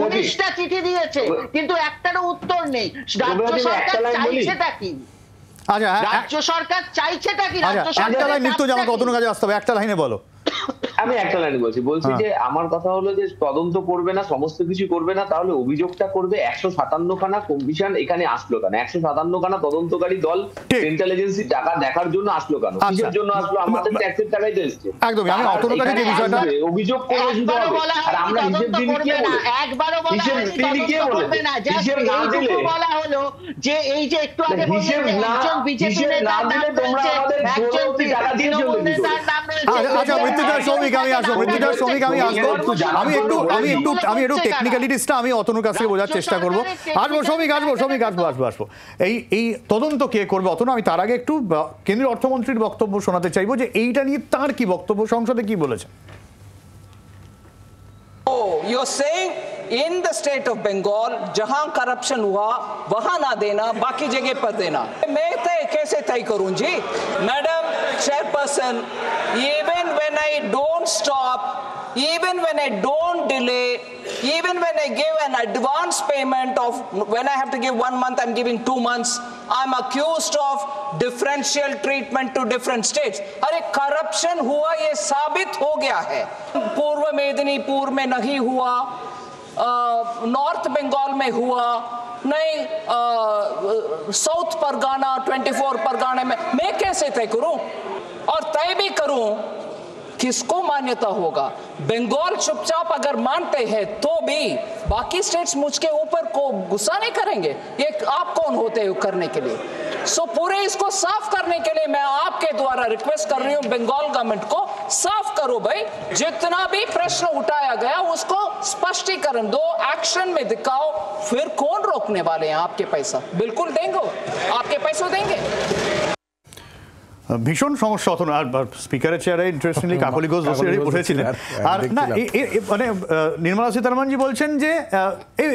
Speaker 2: 19টা চিঠি দিয়েছে, কিন্তু একটারও উত্তর নেই। রাজ্য সরকার চাইছেটা কি? রাজ্য সরকার চাইছেটা কি?
Speaker 1: একটা লাইন নিত্যু আমাকে অতনু কাজে আসতে হবে, একটা লাইনে বলো।
Speaker 8: আমি একটা লাইন বলছি যে আমার কথা হলো যে তদন্ত করবে না, সমস্ত কিছু করবে না, তাহলে অভিযোগটা করবে 157 খানা কমিশন এখানে আসলো কেন? 157 খানা তদন্তকারী দল সেন্ট্রাল এজেন্সি টাকা দেখার জন্য আসলো কেন? কিসের জন্য আসলো? আমাদের ট্যাক্সের টাকাই তো এসেছে।
Speaker 1: একদমই, আমি অতনু কাজে যে বিষয়টা
Speaker 8: অভিযোগ করে শুধু হবে, আর আমরা হিসেব দিন কে বলে?
Speaker 2: একবারও বলা হয়নি তদন্ত করবে না,
Speaker 8: হিসেব না দিলে
Speaker 2: বলা হলো যে এই যে একটু আগে
Speaker 8: হিসেব না দিলে তোমরা আমাদের 16 কোটি টাকা দিয়ে চলে দিও।
Speaker 1: আচ্ছা মৃত্যুঞ্জয়, শ্রমিক আমি আসবো, আমি একটু টেকনিক্যালিটিসটা আমি অতনুর কাছ থেকে বোঝার চেষ্টা করবো। আসবো। এই তদন্ত কে করবে অতনু? আমি তার আগে একটু কেন্দ্রীয় অর্থমন্ত্রীর বক্তব্য শোনাতে চাইবো যে এইটা নিয়ে তার কি বক্তব্য, সংসদে কি বলেছে।
Speaker 6: Oh, you're saying in the state of Bengal, जहां करप्शन हुआ वहां ना देना, बाकी जगह पर देना। मैं तय कैसे तय करूं जी? Madam chairperson, even when I don't stop, even when I don't delay, even when I give an advance payment of, when I have to give 1 month, I'm giving 2 months, I'm accused of differential treatment to different states. अरे corruption हुआ ये साबित हो गया है। पूर्व मेदिनीपुर में नहीं हुआ, नॉर्थ बंगाल में हुआ नहीं, साउथ परगाना 24 परगाना में। मैं कैसे तय करूं? और तय भी करूं, किसको मान्यता होगा? बंगाल चुपचाप अगर मानते हैं तो भी बाकी स्टेट्स मुझके ऊपर को गुस्सा नहीं करेंगे? ये आप कौन होते हो करने के लिए? सो पूरे इसको साफ करने के लिए मैं आपके द्वारा रिक्वेस्ट कर रही हूं बंगाल गवर्नमेंट को, साफ करो भाई, जितना भी प्रश्न उठाया गया उसको स्पष्टीकरण दो, एक्शन में दिखाओ, फिर कौन रोकने वाले हैं आपके पैसा? बिल्कुल देंगे, आपके पैसे देंगे।
Speaker 1: ভীষণ সমস্যা অতনু। আর স্পিকারের চেয়ারে ইন্টারেস্টিংলি কাকলি ঘোষ বসেছিলেন। আর না মানে নির্মলা সীতারামনজি বলছেন যে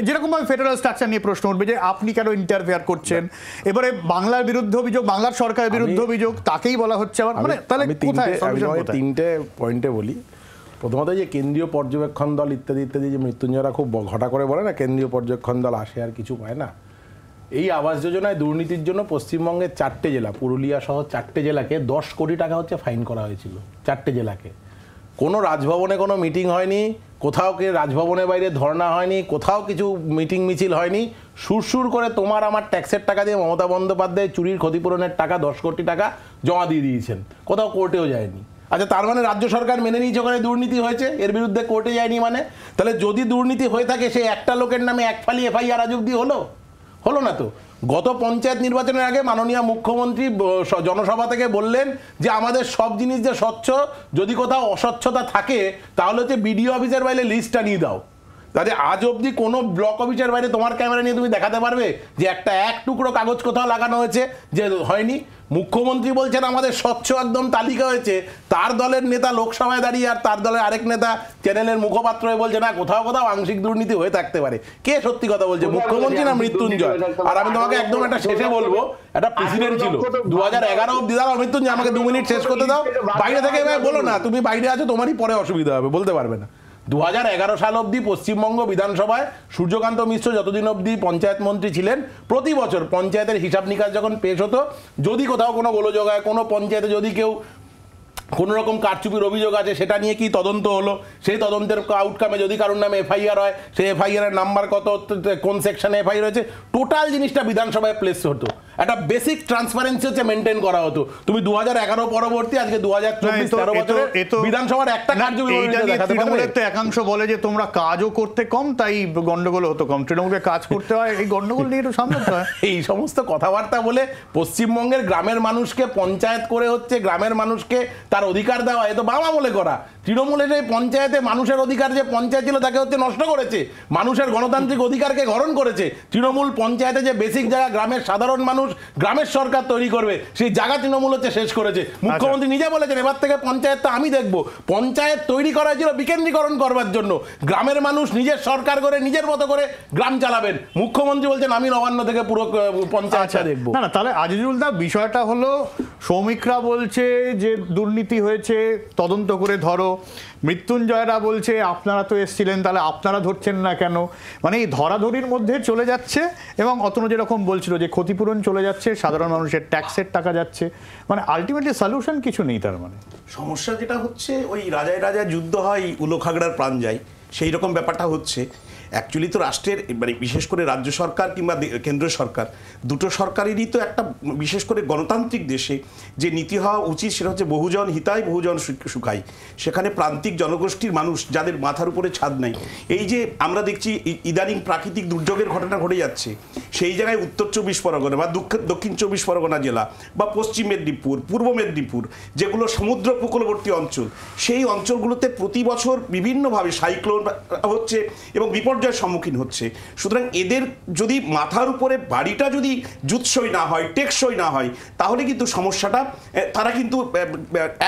Speaker 1: যেরকম ভাবে ফেডারেল স্ট্রাকচার নিয়ে প্রশ্ন উঠবে যে আপনি কেন ইন্টারফেয়ার করছেন, এবারে বাংলার বিরুদ্ধে অভিযোগ, বাংলার সরকারের বিরুদ্ধে অভিযোগ, তাকেই বলা হচ্ছে আবার, মানে তাহলে কোথায়?
Speaker 5: 3টে পয়েন্টে বলি। প্রথমত যে কেন্দ্রীয় পর্যবেক্ষণ দল ইত্যাদি ইত্যাদি, যে মৃত্যুঞ্জয়রা খুব ঘটা করে বলে না কেন্দ্রীয় পর্যবেক্ষণ দল আসে আর কিছু পায় না। এই আবাস যোজনায় দুর্নীতির জন্য পশ্চিমবঙ্গের 4টে জেলা, পুরুলিয়া সহ 4টে জেলাকে 10 কোটি টাকা হচ্ছে ফাইন করা হয়েছিল। 4টে জেলাকে। কোনো রাজভবনে কোনো মিটিং হয়নি, কোথাও কে রাজভবনের বাইরে ধর্ণা হয়নি, কোথাও কিছু মিটিং মিছিল হয়নি। সুরসুর করে তোমার আমার ট্যাক্সের টাকা দিয়ে মমতা বন্দ্যোপাধ্যায় চুরির ক্ষতিপূরণের টাকা 10 কোটি টাকা জমা দিয়ে দিয়েছেন, কোথাও কোর্টেও যায়নি। আচ্ছা, তার মানে রাজ্য সরকার মেনে নিয়েছে ওখানে দুর্নীতি হয়েছে, এর বিরুদ্ধে কোর্টে যায়নি মানে? তাহলে যদি দুর্নীতি হয়ে থাকে সেই একটা লোকের নামে এক ফালি এফআইআর আজ অব্দি হলো না তো। গত পঞ্চায়েত নির্বাচনের আগে মাননীয় মুখ্যমন্ত্রী জনসভা থেকে বললেন যে আমাদের সব জিনিস যে স্বচ্ছ, যদি কোথাও অস্বচ্ছতা থাকে তাহলে হচ্ছে বিডিও অফিসের বাইরে লিস্টটা নিয়ে দাও। তাহলে আজ অবধি কোনো ব্লক অফিসের বাইরে তোমার ক্যামেরা নিয়ে তুমি দেখাতে পারবে যে একটা এক টুকরো কাগজ কোথাও লাগানো হয়েছে যে হয়নি? মুখ্যমন্ত্রী বলছেন আমাদের স্বচ্ছ একদম তালিকা হয়েছে, তার দলের নেতা লোকসভায় দাঁড়িয়ে আর তার দলের আরেক নেতা চ্যানেলের মুখপাত্র হয়ে বলছে না কোথাও কোথাও আংশিক দুর্নীতি হয়ে থাকতে পারে। কে সত্যি কথা বলছে, মুখ্যমন্ত্রী না মৃত্যুঞ্জয়? আর আমি তোমাকে একদম একটা শেষে বলবো, একটা প্রেসিডেন্ট ছিল 2011 অব্দি, দাঁড়াও মৃত্যুঞ্জয় আমাকে 2 মিনিট শেষ করতে দাও। বাইরে থেকে বলো না, তুমি বাইরে আছো, তোমারই পরে অসুবিধা হবে, বলতে পারবে না। 2011 সাল অবধি পশ্চিমবঙ্গ বিধানসভায় সূর্যকান্ত মিশ্র যতদিন অবধি পঞ্চায়েত মন্ত্রী ছিলেন, প্রতি বছর পঞ্চায়েতের হিসাব নিকাশ যখন পেশ হতো, যদি কোথাও কোনো গোলযোগ হয়, কোনো পঞ্চায়েতে যদি কেউ কোনো রকম কারচুপির অভিযোগ আছে, সেটা নিয়ে কি তদন্ত হলো, সেই তদন্তের আউটকামে যদি কারোর নামে এফআইআর হয়, সেই এফআইআর নাম্বার কত, কোন সেকশনে এফআইআর হয়েছে, টোটাল জিনিসটা বিধানসভায় প্লেস হতো। একটা বেসিক ট্রান্সপারেন্সি হচ্ছে মেনটেন করা হতো। তুমি 2011 পরবর্তী আজকে 2024-13 বছরে বিধানসভার একটা
Speaker 1: তৃণমূলের তো একাংশ বলে যে তোমরা কাজও করতে কম, তাই গন্ডগোল হতো কম, তৃণমূলকে কাজ করতে হয়, এই গন্ডগোল নিয়ে একটু সামলাতে হয়।
Speaker 5: এই সমস্ত কথাবার্তা বলে পশ্চিমবঙ্গের গ্রামের মানুষকে পঞ্চায়েত করে হচ্ছে গ্রামের মানুষকে তার অধিকার দেওয়া, এ তো বাবা বলে করা। তৃণমূলের এই পঞ্চায়েতে মানুষের অধিকার, যে পঞ্চায়েত ছিল তাকে হচ্ছে নষ্ট করেছে, মানুষের গণতান্ত্রিক অধিকারকে হরণ করেছে। তৃণমূল পঞ্চায়েতে যে বেসিক জায়গা গ্রামের সাধারণ মানুষ, গ্রামের সরকার তৈরি করবে, সেই জায়গা তৃণমূল হচ্ছে শেষ করেছে। মুখ্যমন্ত্রী নিজে বলেছেন এবার থেকে পঞ্চায়েতটা আমি দেখবো। পঞ্চায়েত তৈরি করা ছিল বিকেন্দ্রীকরণ করবার জন্য, গ্রামের মানুষ নিজের সরকার করে নিজের মতো করে গ্রাম চালাবেন। মুখ্যমন্ত্রী বলছেন আমি নবান্ন থেকে পুরো পঞ্চায়েতটা দেখবো।
Speaker 1: না, তাহলে আজিজুল দা, বিষয়টা হলো সৌমিকরা বলছে যে দুর্নীতি হয়েছে, তদন্ত করে ধরো, মৃত্যুঞ্জয়রা বলছে আপনারা তো এসেছিলেন, তাহলে আপনারা ধরছেন না কেন? মানে এই ধরাধরির মধ্যে চলে যাচ্ছে, এবং অতনু যেরকম বলছিল যে ক্ষতিপূরণ চলে যাচ্ছে, সাধারণ মানুষের ট্যাক্সের টাকা যাচ্ছে, মানে আলটিমেটলি সলিউশন কিছু নেই। তার মানে
Speaker 4: সমস্যা যেটা হচ্ছে, ওই রাজায় রাজায় যুদ্ধ হয়, উলো খাগড়ার প্রাণ যায়, সেই রকম ব্যাপারটা হচ্ছে। অ্যাকচুয়ালি তো রাষ্ট্রের, মানে বিশেষ করে রাজ্য সরকার কিংবা কেন্দ্রীয় সরকার, দুটো সরকারেরই তো একটা, বিশেষ করে গণতান্ত্রিক দেশে যে নীতি হওয়া উচিত সেটা হচ্ছে বহুজন হিতায় বহুজন সুখায়। সেখানে প্রান্তিক জনগোষ্ঠীর মানুষ যাদের মাথার উপরে ছাদ নাই, এই যে আমরা দেখছি ইদানিং প্রাকৃতিক দুর্যোগের ঘটনা ঘটে যাচ্ছে, সেই জায়গায় উত্তর 24 পরগনা বা দক্ষিণ 24 পরগনা জেলা বা পশ্চিম মেদিনীপুর, পূর্ব মেদিনীপুর, যেগুলো সমুদ্র উপকূলবর্তী অঞ্চল, সেই অঞ্চলগুলোতে প্রতি বছর বিভিন্নভাবে সাইক্লোন হচ্ছে এবং বিপর্যয়ের সম্মুখীন হচ্ছে। সুতরাং এদের যদি মাথার উপরে বাড়িটা যদি জুৎসই না হয়, টেকসই না হয়, তাহলে কিন্তু সমস্যাটা তারা কিন্তু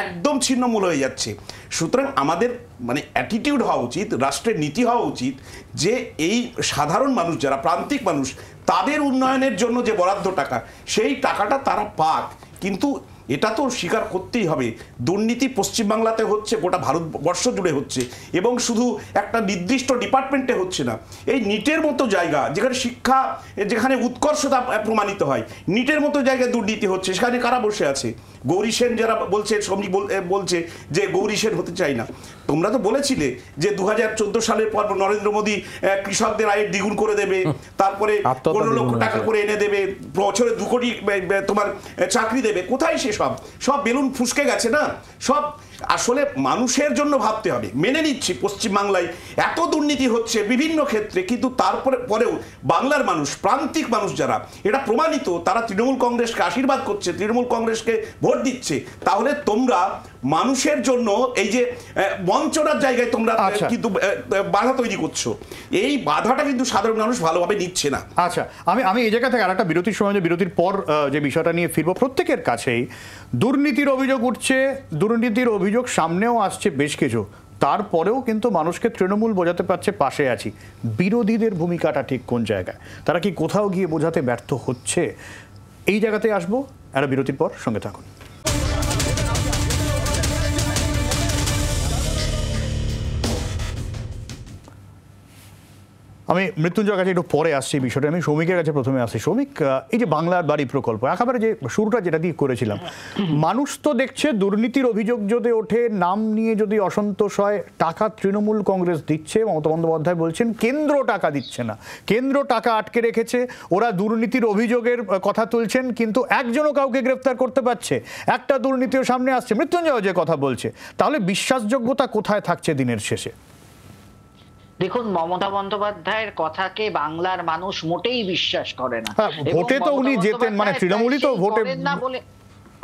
Speaker 4: একদম ছিন্নমূল হয়ে যাচ্ছে। সুতরাং আমাদের মানে অ্যাটিটিউড হওয়া উচিত, রাষ্ট্রের নীতি হওয়া উচিত যে এই সাধারণ মানুষ যারা প্রান্তিক মানুষ, তাদের উন্নয়নের জন্য যে বরাদ্দ টাকা, সেই টাকাটা তারা পাক। কিন্তু এটা তো স্বীকার করতেই হবে, দুর্নীতি পশ্চিমবাংলাতে হচ্ছে, গোটা ভারতবর্ষ জুড়ে হচ্ছে, এবং শুধু একটা নির্দিষ্ট ডিপার্টমেন্টে হচ্ছে না। এই নিটের মতো জায়গা, যেখানে শিক্ষা, যেখানে উৎকর্ষতা প্রমাণিত হয়, নিটের মতো জায়গায় দুর্নীতি হচ্ছে, সেখানে কারা বসে আছে? গৌরী সেন যারা বলছে, শ্রমিক বলছে যে গৌরী সেন হতে চাই না। তোমরা তো বলেছিলে যে 2014 সালের পর নরেন্দ্র মোদী কৃষকদের আয় দ্বিগুণ করে দেবে, তারপরে 15 লক্ষ টাকা করে এনে দেবে, বছরে 2 কোটি তোমার চাকরি দেবে। কোথায় সব বেলুন ফুসকে গেছে না? সব আসলে মানুষের জন্য ভাবতে হবে। মেনে নিচ্ছি পশ্চিমবাংলায় এত দুর্নীতি হচ্ছে বিভিন্ন ক্ষেত্রে, কিন্তু পরেও বাংলার মানুষ, প্রান্তিক মানুষ যারা, এটা প্রমাণিত, তারা তৃণমূল কংগ্রেসকে আশীর্বাদ করছে, তৃণমূল কংগ্রেসকে ভোট দিচ্ছে। তাহলে তোমরা মানুষের জন্য এই যে বঞ্চনার জায়গায় তোমরা কিন্তু বাধা তৈরি করছো, এই বাধাটা কিন্তু সাধারণ মানুষ ভালোভাবে নিচ্ছে না।
Speaker 1: আচ্ছা, আমি এই জায়গা থেকে আরেকটা বিরতির সময়, বিরতির পর যে বিষয়টা নিয়ে ফিরবো। প্রত্যেকের কাছেই দুর্নীতির অভিযোগ উঠছে, দুর্নীতির অভিযোগ সামনেও আসছে বেশ কিছু, তারপরেও কিন্তু মানুষকে তৃণমূল বোঝাতে পারছে পাশে আছি। বিরোধীদের ভূমিকাটা ঠিক কোন জায়গায়? তারা কি কোথাও গিয়ে বোঝাতে ব্যর্থ হচ্ছে? এই জায়গাতে আসবো একটা বিরতির পর, সঙ্গে থাকুন। আমি মৃত্যুঞ্জয়ের কাছে একটু পরে আসছি বিষয়টা, আমি সৌমিকের কাছে প্রথমে আসছি। সৌমিক, এই যে বাংলার বাড়ি প্রকল্প একেবারে যে শুরুটা যেটা দিয়ে করেছিলাম, মানুষ তো দেখছে দুর্নীতির অভিযোগ যদি ওঠে, নাম নিয়ে যদি অসন্তোষ হয়, টাকা তৃণমূল কংগ্রেস দিচ্ছে, মমতা বন্দ্যোপাধ্যায় বলছেন কেন্দ্র টাকা দিচ্ছে না, কেন্দ্র টাকা আটকে রেখেছে, ওরা দুর্নীতির অভিযোগের কথা তুলছেন কিন্তু একজনও কাউকে গ্রেফতার করতে পারছে, একটা দুর্নীতিও সামনে আসছে, মৃত্যুঞ্জয় যে কথা বলছে, তাহলে বিশ্বাসযোগ্যতা কোথায় থাকছে দিনের শেষে?
Speaker 2: দেখুন, মমতা বন্দ্যোপাধ্যায়ের কথাকে বাংলার মানুষ মোটেই বিশ্বাস করে না।
Speaker 1: ভোটে তো উনি জেতেন, মানে তৃণমূলই তো ভোটে
Speaker 2: না বলে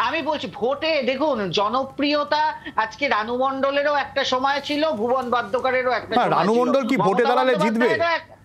Speaker 2: আমি বলছি, ভোটে দেখুন জনপ্রিয়তা আজকে রানু মণ্ডলেরও একটা সময় ছিল, ভুবন বাদ্যকরেরও একটা সময় ছিল।
Speaker 1: রানু মণ্ডল কি ভোটে দাঁড়ালে জিতবে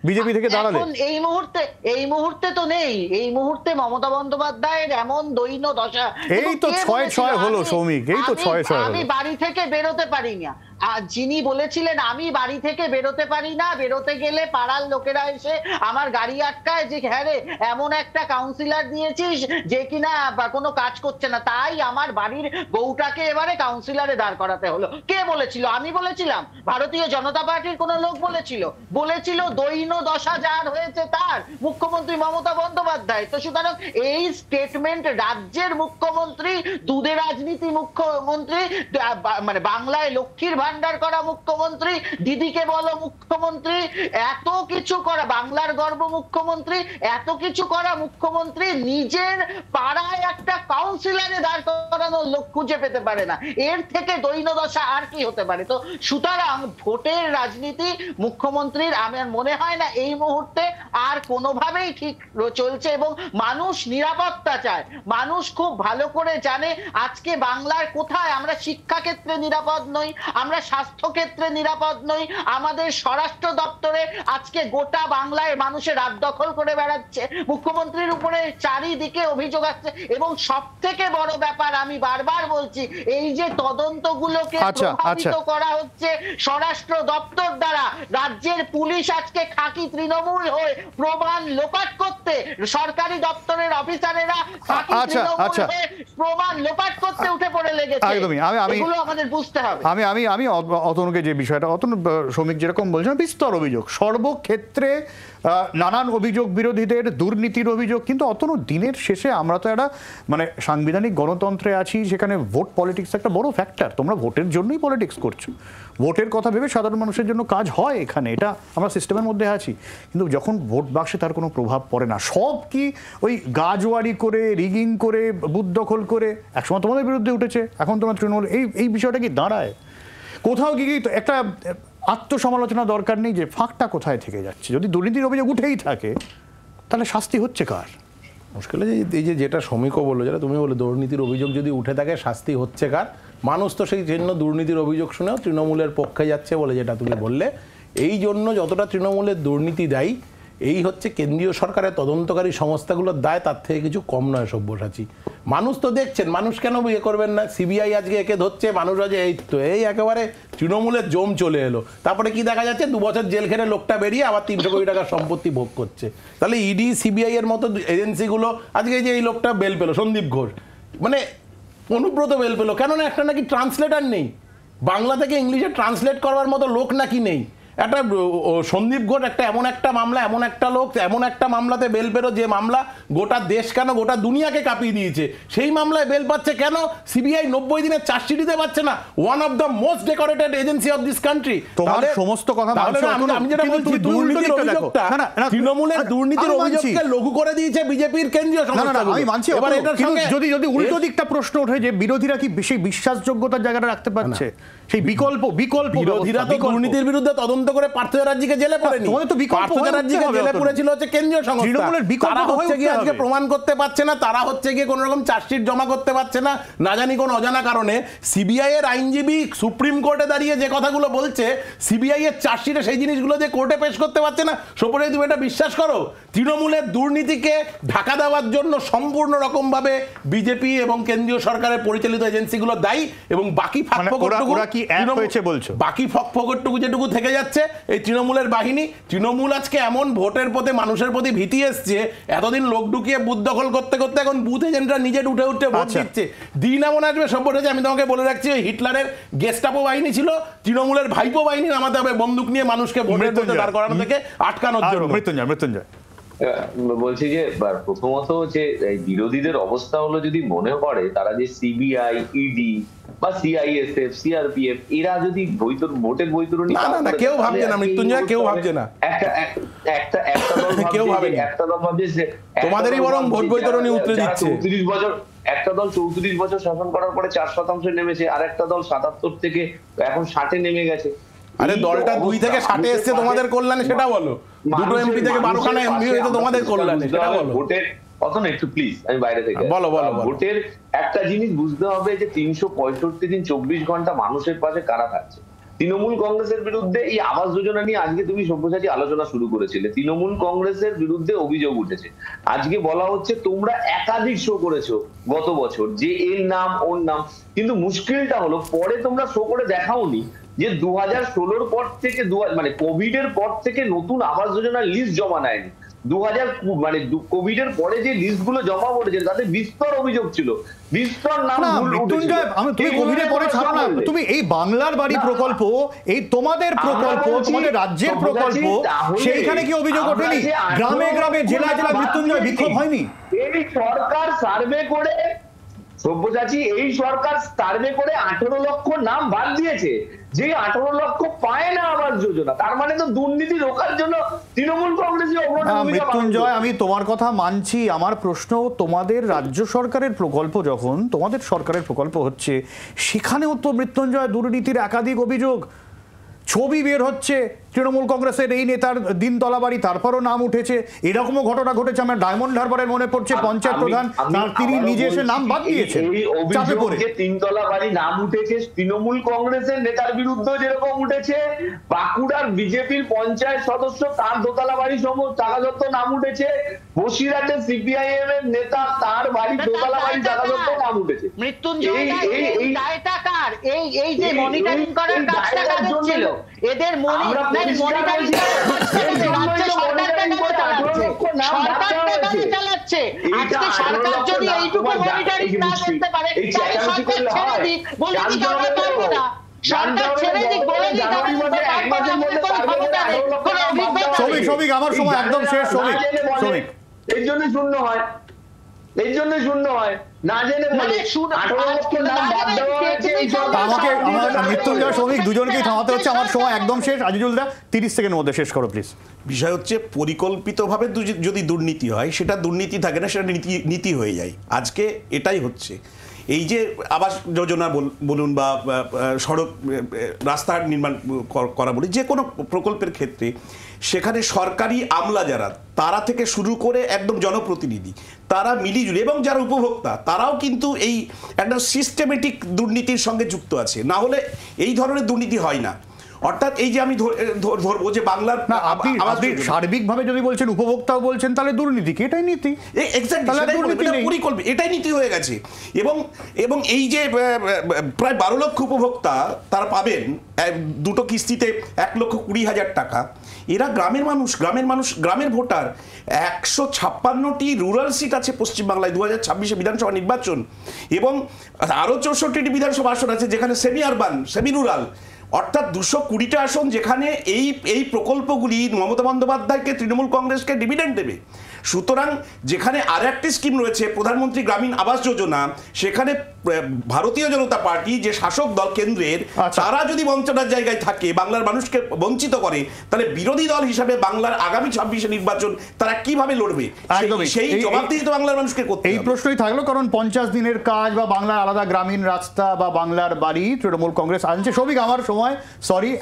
Speaker 1: বিজেপি থেকে দাঁড়ালে?
Speaker 2: এই মুহূর্তে তো নেই। এই মুহূর্তে মমতা বন্দ্যোপাধ্যায়ের এমন দৈন্য দশা।
Speaker 1: এই তো 6-6 হলো সৌমিক, এই তো 6-6 হলো।
Speaker 2: আমি বাড়ি থেকে বেরোতে পারি না, আর যিনি বলেছিলেন আমি বাড়ি থেকে বেরোতে পারি না, বেরোতে গেলে পাড়ার লোকেরা এসে আমার গাড়ি আটকায় যে হ্যাঁ রে এমন একটা কাউন্সিলর দিয়েছিস যে কিনা কোনো কাজ করছে না, তাই আমার বাড়ির বউটাকে এবারে কাউন্সিলরে দাঁড় করাতে হলো। কে বলেছিল? আমি বলেছিলাম? ভারতীয় জনতা পার্টির কোন লোক বলেছিল? বলেছিল দৈন্য দশা যার হয়েছে তার মুখ্যমন্ত্রী মমতা বন্দ্যোপাধ্যায়। তো সুতরাং এই স্টেটমেন্ট রাজ্যের মুখ্যমন্ত্রী, দুধে রাজনীতি মুখ্যমন্ত্রী, মানে বাংলায় লক্ষ্মীর ভান্ডার করা মুখ্যমন্ত্রী, দিদিকে বলো মুখ্যমন্ত্রী, এত কিছু করা বাংলার গর্ব মুখ্যমন্ত্রী, এত কিছু করা মুখ্যমন্ত্রী নিজের পাড়ায় একটা কাউন্সিলরে দাঁড় করানোর লোক খুঁজে পেতে পারে না। এর থেকে দৈন্য দশা আর কি হতে পারে? তো সুতরাং ভোটের রাজনীতি মুখ্যমন্ত্রীর আমার মনে হয় না এই মুহূর্তে আর কোনোভাবেই ঠিক চলছে, এবং মানুষ নিরাপত্তা চায়। মানুষ খুব ভালো করে জানে আজকে বাংলার কোথায় আমরা শিক্ষা ক্ষেত্রে নিরাপদ নই, আমরা স্বাস্থ্য ক্ষেত্রে নিরাপদ নই, আমাদের স্বরাষ্ট্র দপ্তরে আজকে গোটা বাংলায় মানুষের রাত দখল করে বেড়াচ্ছে, মুখ্যমন্ত্রীর উপরে চারিদিকে অভিযোগ আসছে, এবং সব থেকে বড় ব্যাপার আমি বারবার বলছি, এই যে তদন্তগুলোকে প্রভাবিত করা হচ্ছে স্বরাষ্ট্র দপ্তর দ্বারা, রাজ্যের পুলিশ আজকে খাকি তৃণমূল হয়ে প্রমাণ লোপাট করতে, সরকারি দপ্তরের অফিসারেরা খাকি তৃণমূল হয়ে প্রমাণ লোপাট করতে উঠে পড়ে লেগেছে। এগুলো আমাদের বুঝতে হবে।
Speaker 1: আমি অতনুকে যে বিষয়টা, অতনু শ্রমিক যেরকম বলছেন বিস্তর অভিযোগ সর্বক্ষেত্রে, নানান অভিযোগ বিরোধীদের, দুর্নীতির অভিযোগ, কিন্তু অতনু দিনের শেষে আমরা তো একটা মানে সাংবিধানিক গণতন্ত্রে আছি, সেখানে ভোট পলিটিক্স একটা বড় ফ্যাক্টর। তোমরা ভোটের জন্যই পলিটিক্স করছো, ভোটের কথা ভেবে সাধারণ মানুষের জন্য কাজ হয় এখানে, এটা আমরা সিস্টেমের মধ্যে আছি। কিন্তু যখন ভোট বাক্সে তার কোনো প্রভাব পড়ে না, সব কি ওই গাজওয়ারি করে, রিগিং করে, বুথ দখল করে, একসময় তোমাদের বিরুদ্ধে উঠেছে, এখন তোমার তৃণমূল, এই বিষয়টা কি দাঁড়ায়? কোথাও কি একটা আত্মসমালোচনা দরকার নেই যে ফাঁকটা কোথায় থেকে যাচ্ছে? যদি দুর্নীতির অভিযোগ উঠেই থাকে তাহলে শাস্তি হচ্ছে কার?
Speaker 5: মুশকিল এই যে যেটা শ্রমিকও বললো, যেটা তুমি বলো, দুর্নীতির অভিযোগ যদি উঠে থাকে শাস্তি হচ্ছে কার? মানুষ তো সেই জন্য দুর্নীতির অভিযোগ শুনেও তৃণমূলের পক্ষে যাচ্ছে বলে যেটা তুমি বললে, এই জন্য যতটা তৃণমূলের দুর্নীতি দায়ী, এই হচ্ছে কেন্দ্রীয় সরকারের তদন্তকারী সংস্থাগুলোর দায় তার থেকে কিছু কম নয় সব্যসাচী। মানুষ তো দেখছেন, মানুষ কেন ইয়ে করবেন না? সিবিআই আজকে একে ধরছে, মানুষ আজ এই একেবারে তৃণমূলের জম চলে এলো, তারপরে কি দেখা যাচ্ছে 2 বছর জেল খেটে লোকটা বেরিয়ে আবার 300 কোটি টাকার সম্পত্তি ভোগ করছে। তাহলে ইডি সিবিআই এর মতো এজেন্সিগুলো আজকে যে এই লোকটা বেল পেলো, সন্দীপ ঘোষ, মানে অনুব্রত বেল পেলো, কেননা একটা নাকি ট্রান্সলেটার নেই, বাংলা থেকে ইংলিশে ট্রান্সলেট করবার মতো লোক নাকি নেই। একটা সন্দীপ ঘোষ একটা এমন একটা মামলা, এমন একটা লোক এমন একটা মামলাতে বেল পেরো যে মামলা গোটা দেশ কেন গোটা দুনিয়াকে কাঁপিয়ে দিয়েছে, সেই মামলায় বেল পাচ্ছে কেন? সিবিআই 90 দিনের চার্জশিট দিতে পারছে না, one of the most decorated agency of this country.
Speaker 1: তোমার সমস্ত কথা
Speaker 5: আমি যেটা বলছি, দুর্নীতির অভিযোগটা, তৃণমূলের দুর্নীতির অভিযোগকে লঘু করে দিয়েছে বিজেপির কেন্দ্রীয় সংস্থা।
Speaker 1: আমি মানছি, যদি উল্টো দিকটা প্রশ্ন ওঠে যে বিরোধীরা কি সেই বিশ্বাসযোগ্যতার জায়গাটা রাখতে পারছে? সেই বিকল্প
Speaker 5: বিরোধীরা তো দুর্নীতির বিরুদ্ধে তদন্ত করে পার্থ চ্যাটার্জিকে জেলে পড়েনি, পার্থ চ্যাটার্জিকে জেলে পড়েছিল হচ্ছে কেন্দ্রীয় সংস্থা। তারা হচ্ছে গিয়ে আজকে প্রমাণ করতে পারছে না, তারা হচ্ছে গিয়ে কোন রকম চার্জশিট জমা করতে পারছে না, না জানি কোন অজানা কারণে। সিবিআই এর আইনজীবী সুপ্রিম কোর্টে দাঁড়িয়ে যে কথাগুলো বলছে, সিবিআই এর চার্জশিটে সেই জিনিসগুলো যে কোর্টে পেশ করতে পারছে না। সোপরে তুমি এটা বিশ্বাস করো? তৃণমূলের দুর্নীতিকে ঢাকা দেওয়ার জন্য সম্পূর্ণ রকম ভাবে বিজেপি এবং কেন্দ্রীয় সরকারের পরিচালিত এজেন্সিগুলো দায়ী, এবং বাকি ফাঁকফোকরগুলো
Speaker 1: কি এক হয়েছে বলছো?
Speaker 5: বাকি ফকফকটুকু যেটুকু থেকে যাচ্ছে এই তৃণমূলের বাহিনী। তৃণমূল আজকে এমন ভোটের প্রতি মানুষের প্রতি ভীতি এসছে, এতদিন লোক ঢুকিয়ে বুথ দখল করতে করতে এখন বুথ এজেন্টরা নিজে উঠে ভোট দিচ্ছে। দিন এমন আসবে সভ্য হয়েছে, আমি তোমাকে বলে রাখছি, ওই হিটলারের গেস্টাপো বাহিনী ছিল, তৃণমূলের ভাইপো বাহিনী নামাতে হবে বন্দুক নিয়ে মানুষকে ভোটের মধ্যে দাঁড় করানো থেকে আটকানোর জন্য।
Speaker 1: মৃত্যুঞ্জয়
Speaker 8: বলছি যে প্রথমত যে বিরোধীদের অবস্থা হলো, যদি মনে করে তারা যে সিবিআই, ইডি বা সিআইএসএফ, সিআরপিএফ এরা যদি ভোটের বৈতরণী,
Speaker 5: না কেউ ভাবছে না মৃত্যুঞ্জয়, কেউ ভাবছে না, কেউ ভাবেনি,
Speaker 8: একটা দল ভাবছে যে
Speaker 5: তোমাদেরই বরং ভোট বৈতরণী উতরে দিচ্ছে।
Speaker 8: 34 বছর একটা দল 34 বছর শাসন করার পরে 4% নেমেছে, আর একটা দল 77 থেকে এখন 60 নেমে গেছে।
Speaker 5: আরে দলটা 2 থেকে 60 এসছে তোমাদের কল্যাণে, সেটা বলো। দুটো এমপি থেকে 12খানা এমপি হয়েছে তোমাদের কল্যাণে, সেটা বলো।
Speaker 8: ভোটের অত না, একটু প্লিজ, আমি বাইরে থেকে
Speaker 5: বলো।
Speaker 8: ভোটের একটা জিনিস বুঝতে হবে যে 365 দিন 24 ঘন্টা মানুষের পাশে কারা থাকছে। তৃণমূল কংগ্রেসের বিরুদ্ধে এই আবাস যোজনা নিয়ে আজকে তুমি সব্যসাচী আলোচনা শুরু করেছিলে, তৃণমূল কংগ্রেসের বিরুদ্ধে অভিযোগ উঠেছে। আজকে বলা হচ্ছে তোমরা একাধিক শো করেছো গত বছর, যে এর নাম ওর নাম, কিন্তু মুশকিলটা হলো পরে তোমরা শো করে দেখাওনি যে 2016 পর থেকে মানে কোভিড এর পর থেকে নতুন আবাস যোজনার লিস্ট জমা নেয়নি। 2000 মানে কোভিড এর পরে যে লিস্ট গুলো জমা পড়েছে তাতে বিস্তর অভিযোগ ছিল, বিস্তর নাম ভুল উঠেছিল।
Speaker 1: তুমি কোভিডের পরে ছাড়ো না, তুমি এই বাংলার বাড়ি প্রকল্প, এই তোমাদের প্রকল্প, তোমাদের রাজ্যের প্রকল্প, সেইখানে কি অভিযোগ ওঠেনি? গ্রামে গ্রামে জেলায় জেলায় মৃত্যুঞ্জয় বিক্ষোভ হয়নি?
Speaker 8: এই সরকার সার্ভে করে, সব্যসাচী এই সরকার সার্ভে করে 18 লক্ষ নাম বাদ দিয়েছে, যে 18 লক্ষ পায় না আবাস যোজনা। তার মানে তো দুর্নীতি রোখার জন্য তৃণমূল কংগ্রেসই অগ্রণী ভূমিকা।
Speaker 1: মৃত্যুঞ্জয়, আমি তোমার কথা মানছি, আমার প্রশ্ন, তোমাদের রাজ্য সরকারের প্রকল্প যখন তোমাদের সরকারের প্রকল্প হচ্ছে, সেখানেও তো মৃত্যুঞ্জয় দুর্নীতির একাধিক অভিযোগ, ছবি বের হচ্ছে তৃণমূল কংগ্রেসের এই নেতার দিনতলা বাড়ি, তারপরও নাম উঠেছে। এরকমও ঘটনা ঘটেছে, আমার ডায়মন্ড হারবারের মনে পড়ছে, পঞ্চায়েত প্রধান তিনি নিজে এসে নাম বাদ দিয়েছেন চাপে পড়ে।
Speaker 8: তিনতলা বাড়ি নাম উঠেছে তৃণমূল কংগ্রেসের নেতার বিরুদ্ধে, যেরকম উঠেছে বাঁকুড়ার বিজেপির পঞ্চায়েত সদস্য তার দোতলা বাড়ি টাকাযত্ব নাম উঠেছে, বসিরহাটের সিপিআইএম এর নেতা তার বাড়ি দোতলা বাড়ি টাকাযত্ব নাম উঠেছে।
Speaker 2: মৃত্যুঞ্জয় এই যে মনিটরিং করার কাজটা কাদের ছিল? এদের চালাচ্ছে। আজকে সরকার যদি এইটুকু মনিটরিং না করতে পারে, তাহলে সরকার ছেড়ে দিক, বলে দিক আমরা পারবো না। সরকার ছেড়ে দিক, বলে দিক
Speaker 1: শ্রমিক আমার সময় একদম শেষ। শ্রমিক
Speaker 8: এই জন্য শূন্য হয়, এই জন্য শূন্য হয়, না জেনে বলে 18 লক্ষ নাম বাদ দেওয়া হয়েছে।
Speaker 1: আমাকে মৃত্যুঞ্জয়, শ্রমিক দুজনকেই থামাতে হচ্ছে, আমার সময় একদম শেষ। আজিজুল দা 30 সেকেন্ডের মধ্যে শেষ করো প্লিজ।
Speaker 4: বিষয় হচ্ছে পরিকল্পিতভাবে যদি দুর্নীতি হয়, সেটা দুর্নীতি থাকে না, সেটা নীতি হয়ে যায়। আজকে এটাই হচ্ছে। এই যে আবাস যোজনা বলুন বা সড়ক রাস্তার নির্মাণ করা বলি, যে কোনো প্রকল্পের ক্ষেত্রে সেখানে সরকারি আমলা যারা, তারা থেকে শুরু করে একদম জনপ্রতিনিধি, তারা মিলিজুলি, এবং যারা উপভোক্তা, তারাও কিন্তু এই একটা সিস্টেমেটিক দুর্নীতির সঙ্গে যুক্ত আছে। না হলে এই ধরনের দুর্নীতি হয় না। অর্থাৎ এই যে আমি ধরবো যে বাংলার,
Speaker 1: না আপনি সার্বিকভাবে যদি বলছেন, উপভোক্তাও বলছেন, তাহলে দুর্নীতি কি? এটাই নীতি,
Speaker 4: পরিকল্পিত, এটাই নীতি হয়ে গেছে। এবং এই যে প্রায় 12 লক্ষ উপভোক্তা তারা পাবেন দুটো কিস্তিতে 1,20,000 টাকা। এরা গ্রামের মানুষ, গ্রামের ভোটার। 156টি রুরাল সিট আছে পশ্চিমবাংলায় 2026 বিধানসভা নির্বাচন, এবং আরও 64টি বিধানসভা আসন আছে যেখানে সেমি আরবান, সেমি রুরাল, অর্থাৎ 220টা আসন যেখানে এই প্রকল্পগুলি মমতা বন্দ্যোপাধ্যায়কে, তৃণমূল কংগ্রেসকে ডিভিডেন্ড দেবে। সুতরাং যেখানে আর একটি স্কিম রয়েছে প্রধানমন্ত্রী গ্রামীণ আবাস যোজনা, সেখানে ভারতীয় জনতা পার্টি যে শাসক দল কেন্দ্রের, তারা যদি বঞ্চনার জায়গায় থাকে, বাংলার মানুষকে বঞ্চিত করে, তাহলে বিরোধী দল হিসাবে বাংলার আগামী 26 নির্বাচন তারা কিভাবে লড়বে, সেই জবাবদিহি তো বাংলার মানুষকে করতে হবে।
Speaker 1: এই প্রশ্নই থাকলো, কারণ 50 দিনের কাজ বা বাংলার আলাদা গ্রামীণ রাস্তা বা বাংলার বাড়ি তৃণমূল কংগ্রেস আনছে। সবিক আমার সময়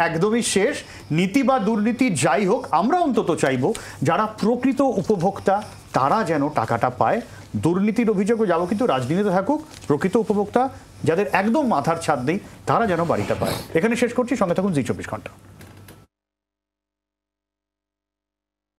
Speaker 1: একদমই শেষ। নীতি বা দুর্নীতি যাই হোক, আমরা অন্তত চাইবো যারা প্রকৃত উপভোক্তা তারা যেন টাকাটা পায়। দুর্নীতির অভিযোগও যাবো, কিন্তু রাজনীতিতে থাকুক প্রকৃত উপভোক্তা, যাদের একদম মাথার ছাদ নেই, তারা যেন বাড়িটা পায়। এখানে শেষ করছি, সঙ্গে থাকুন জি 24 ঘন্টা।